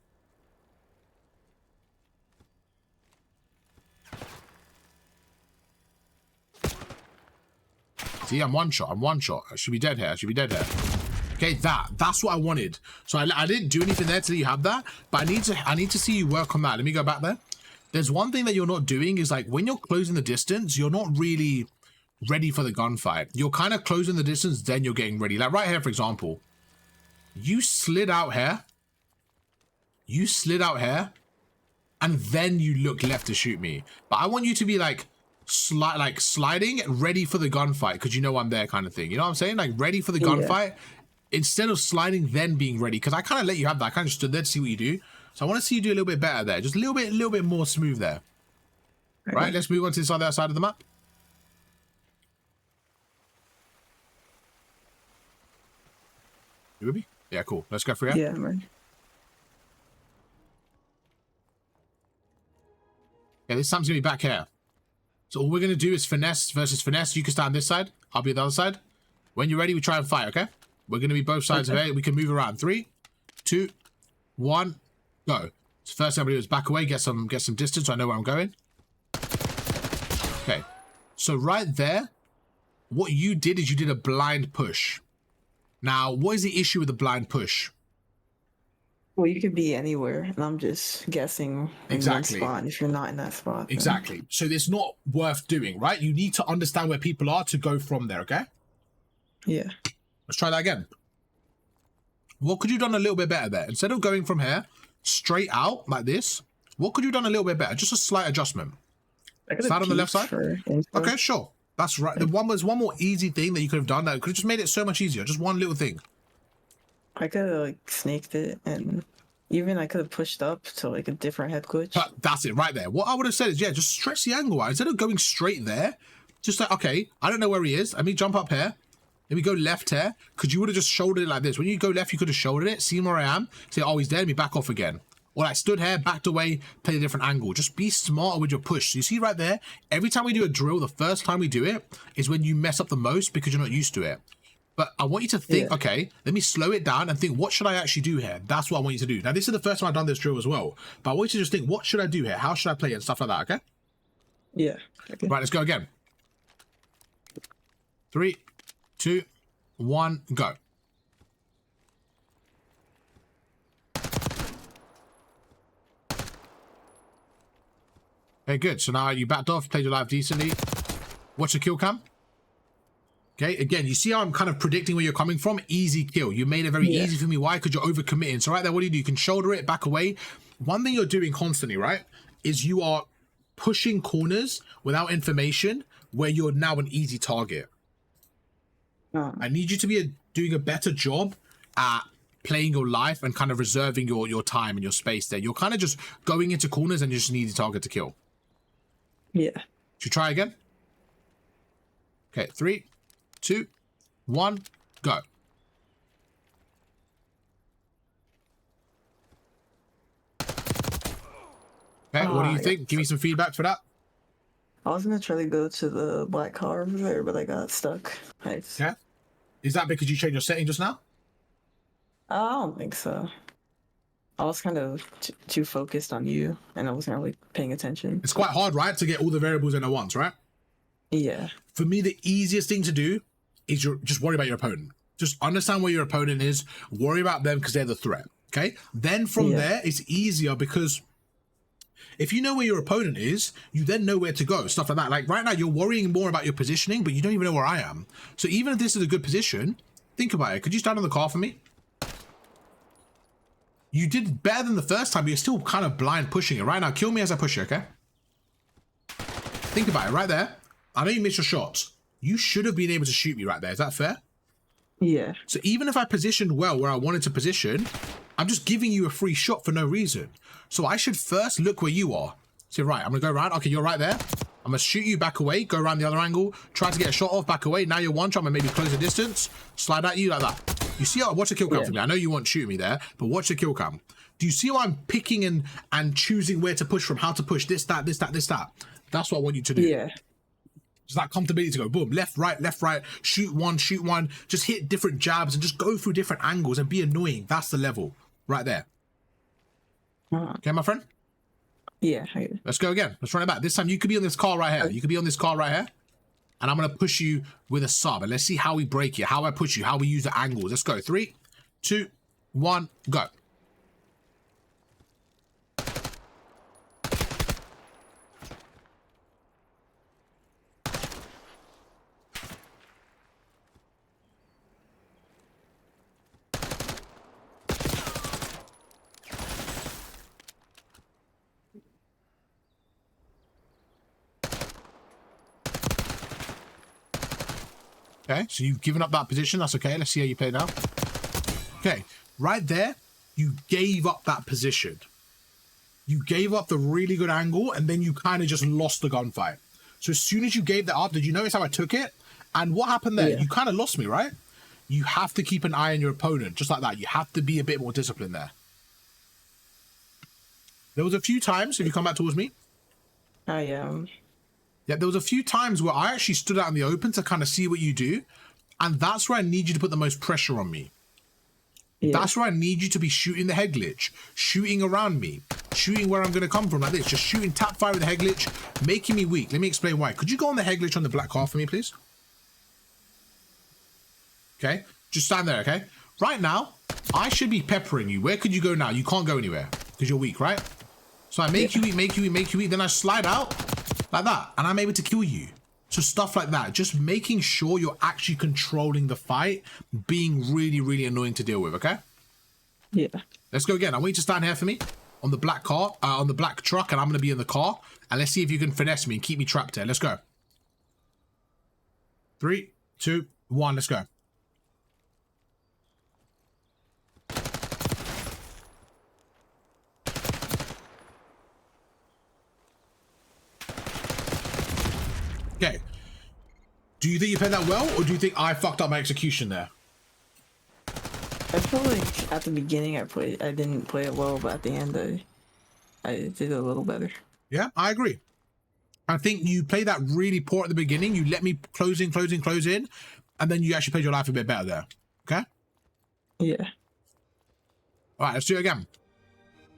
See, I'm one shot. I should be dead here. Okay, that's what I wanted. So I didn't do anything there till you have that, but I need to see you work on that. Let me go back there. There's one thing that you're not doing is like when you're closing the distance, you're not really ready for the gunfight. You're kind of closing the distance, then you're getting ready. Like right here, for example, you slid out here. You slid out here, and then you look left to shoot me. But I want you to be like sliding, ready for the gunfight, because you know I'm there kind of thing. You know what I'm saying? Like ready for the gunfight, instead of sliding then being ready. Because I kind of let you have that. I kind of stood there to see what you do. So I want to see you do a little bit better there. Just a little bit more smooth there. Okay. Right, let's move on to this other side of the map. You with me? Yeah, cool. Let's go for it. Yeah, man. Okay, this time's going to be back here. So all we're going to do is finesse versus finesse. You can stand this side. I'll be on the other side. When you're ready, we try and fight, okay? We're going to be both sides of it. We can move around. 3, 2, 1, go. So first thing I'm going to do is back away, get some distance so I know where I'm going. Okay. So right there, what you did is you did a blind push. Now, what is the issue with the blind push? Well, you could be anywhere, and I'm just guessing in one spot if you're not in that spot. Then. Exactly. So it's not worth doing, right? You need to understand where people are to go from there, okay? Yeah. Let's try that again. What could you have done a little bit better there? Instead of going from here straight out like this, what could you have done a little bit better? Just a slight adjustment. Slide on the left side? Okay, sure. That's right. The one was one more easy thing that you could have done that could have just made it so much easier. Just one little thing. I could have like snaked it, and even I could have pushed up to like a different head glitch. But that's it right there. What I would have said is, yeah, just stretch the angle out. Instead of going straight there, just like, okay, I don't know where he is. Let me jump up here. Let me go left here. Because you would have just shouldered it like this. When you go left, you could have shouldered it, seen where I am, say, oh, he's there, let me back off again. Or I stood here, backed away, played a different angle. Just be smarter with your push. So you see right there, every time we do a drill, the first time we do it is when you mess up the most because you're not used to it. But I want you to think, okay, let me slow it down and think, what should I actually do here? That's what I want you to do. Now, this is the first time I've done this drill as well. But I want you to just think, what should I do here? How should I play it? And stuff like that, okay? Yeah. Okay. Right, let's go again. 3, 2, 1, go. Okay, good. So now you backed off, played your life decently. Watch the kill cam. Okay, again, you see how I'm kind of predicting where you're coming from? Easy kill. You made it very easy for me. Why? Because you're overcommitting. So right there, what do? You can shoulder it, back away. One thing you're doing constantly, right, is you are pushing corners without information where you're now an easy target. I need you to be doing a better job at playing your life and kind of reserving your time and your space there. You're kind of just going into corners and you just need a target to kill. Yeah. Should we try again? Okay, 3, 2, 1, go. Okay, what do you think? Give me some feedback for that. I was gonna try to go to the black car over there, but I got stuck. Nice. Yeah. Is that because you changed your setting just now? I don't think so. I was kind of too focused on you, and I wasn't really paying attention. It's quite hard, right, to get all the variables in at once, right? Yeah. For me, the easiest thing to do is just worry about your opponent. Just understand where your opponent is. Worry about them because they're the threat. Okay. Then from there, it's easier because if you know where your opponent is, you then know where to go. Stuff like that. Like right now, you're worrying more about your positioning, but you don't even know where I am. So even if this is a good position, think about it. Could you stand on the car for me? You did better than the first time, but you're still kind of blind pushing it. Right now, kill me as I push it, okay? Think about it right there. I know you missed your shots. You should have been able to shoot me right there. Is that fair? Yeah. So even if I positioned well where I wanted to position, I'm just giving you a free shot for no reason. So I should first look where you are. So right, I'm going to go around. Okay, you're right there. I'm going to shoot you back away, go around the other angle, try to get a shot off, back away. Now you're one shot, I'm going to maybe close the distance, slide at you like that. You see how, watch the kill cam for me. I know you won't shoot me there, but watch the kill cam. Do you see how I'm picking and choosing where to push from, how to push, this, that, this, that, this, that? That's what I want you to do. Yeah. Just that comfortability to go, boom, left, right, shoot one, just hit different jabs and just go through different angles and be annoying. That's the level right there. Okay, my friend? Yeah. Let's go again. Let's run it back. This time you could be on this car right here. You could be on this car right here. and I'm going to push you with a sub. And let's see how we break it, how I push you, how we use the angles. Let's go. 3, 2, 1, go. Okay, so you've given up that position. That's okay. Let's see how you play now. Okay, right there, you gave up that position. You gave up the really good angle, and then you kind of just lost the gunfight. So as soon as you gave that up, did you notice how I took it? And what happened there? Yeah. You kind of lost me, right? You have to keep an eye on your opponent, just like that. You have to be a bit more disciplined there. There was a few times, if you come back towards me. I am. Yeah, there was a few times where I actually stood out in the open to kind of see what you do. And that's where I need you to put the most pressure on me. Yeah. That's where I need you to be shooting the head glitch, shooting around me, shooting where I'm going to come from like this, just shooting tap fire with the head glitch, making me weak. Let me explain why. Could you go on the head glitch on the black car for me, please? Okay, just stand there, okay? Right now, I should be peppering you. Where could you go now? You can't go anywhere because you're weak, right? So I make you weak, make you weak, make you weak, then I slide out like that, and I'm able to kill you. So stuff like that, just making sure you're actually controlling the fight, being really, really annoying to deal with, okay? Yeah. Let's go again. I want you to stand here for me on the black car, on the black truck, and I'm going to be in the car. And let's see if you can finesse me and keep me trapped there. Let's go. 3, 2, 1, let's go. Okay. Do you think you played that well, or do you think I fucked up my execution there? I feel like at the beginning I didn't play it well, but at the end I did it a little better. Yeah, I agree. I think you played that really poor at the beginning. You let me close in, and then you actually played your life a bit better there. Okay? Yeah. All right, let's do it again.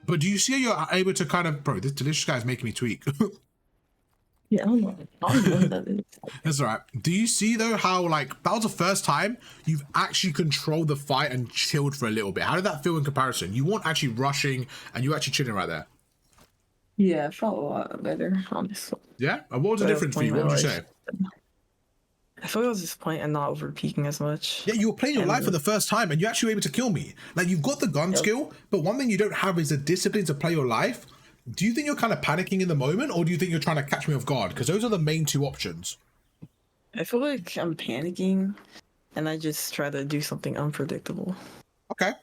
But do you see how you're able to kind of... Bro, this delicious guy is making me tweak. Yeah, I don't know what that is. That's all right. Do you see, though, how, like, that was the first time you've actually controlled the fight and chilled for a little bit? How did that feel in comparison? You weren't actually rushing, and you were actually chilling right there. Yeah, it felt a lot better, honestly. Yeah? And what was the difference for you? What would you say? I feel like I was just playing and not over peaking as much. Yeah, you were playing your life for the first time, and you actually were able to kill me. Like, you've got the gun skill, but one thing you don't have is the discipline to play your life. Do you think you're kind of panicking in the moment, or do you think you're trying to catch me off guard? Because those are the main two options. I feel like I'm panicking, and I just try to do something unpredictable. Okay.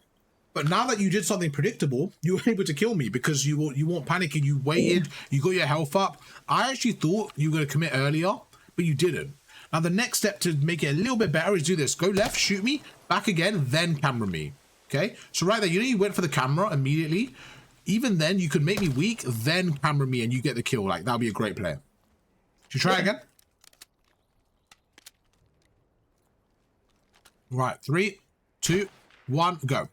But now that you did something predictable, you were able to kill me because you weren't panicking. You waited. Yeah. You got your health up. I actually thought you were going to commit earlier, but you didn't. Now, the next step to make it a little bit better is do this. Go left, shoot me, back again, then camera me. Okay? So right there, you know you went for the camera immediately. Even then, you could make me weak, then camera me, and you get the kill. Like, that would be a great play. Should you try again? Right, 3, 2, 1, go.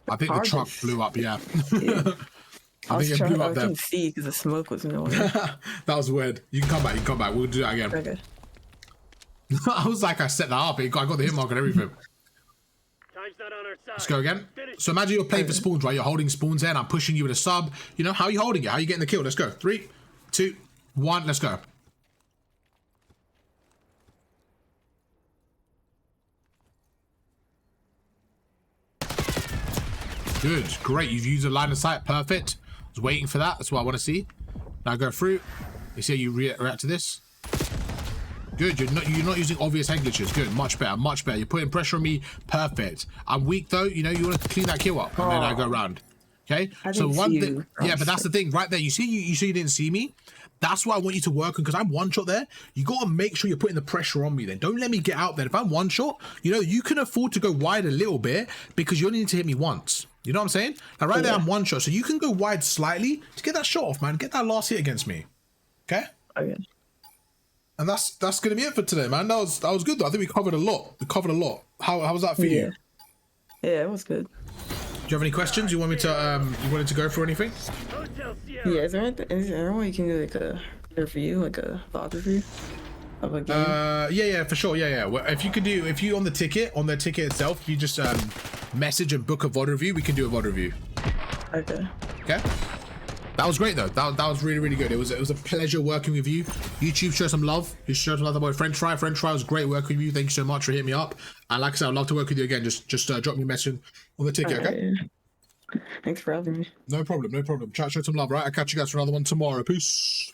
I think the truck blew up, yeah. I think it blew up there. I couldn't see because the smoke was nowhere. That was weird. You can come back. We'll do that again. Okay. I was like, I set that up. I got the hit mark and everything. Time's not on our side. Let's go again. So imagine you're playing for spawns, right? You're holding spawns there, and I'm pushing you with a sub. You know, how are you holding it? How are you getting the kill? Let's go. 3, 2, 1, let's go. Good, great. You've used a line of sight. Perfect. I was waiting for that. That's what I want to see. Now go through. You see how you react to this? Good. You're not using obvious head glitches. Good. Much better. Much better. You're putting pressure on me. Perfect. I'm weak though. You know you want to clean that kill up, and then I go around. Okay. So one thing. Yeah, but that's the thing right there. You see you didn't see me. That's why I want you to work on, because I'm one shot there. You got to make sure you're putting the pressure on me then. Don't let me get out there. If I'm one shot, you know, you can afford to go wide a little bit because you only need to hit me once. You know what I'm saying? Like right there, I'm one shot. So you can go wide slightly to get that shot off, man. Get that last hit against me. Okay? Okay. And that's going to be it for today, man. That was good though. I think we covered a lot. How was that for you? Yeah, it was good. Do you have any questions? You wanted to go for anything? Yeah, is there a way you can do like a review, like a VOD review of a game? Yeah, for sure. Yeah. Well, if you on the ticket itself, you just message and book a VOD review, we can do a VOD review. Okay. Okay. That was great though. That was really, really good. It was a pleasure working with you. YouTube, show some love. You show some love to my boy French Fry. French Fry was great working with you. Thank you so much for hitting me up. And like I said, I'd love to work with you again. Just drop me a message on the ticket, okay? Thanks for having me. No problem. Show some love, right? I'll catch you guys for another one tomorrow. Peace.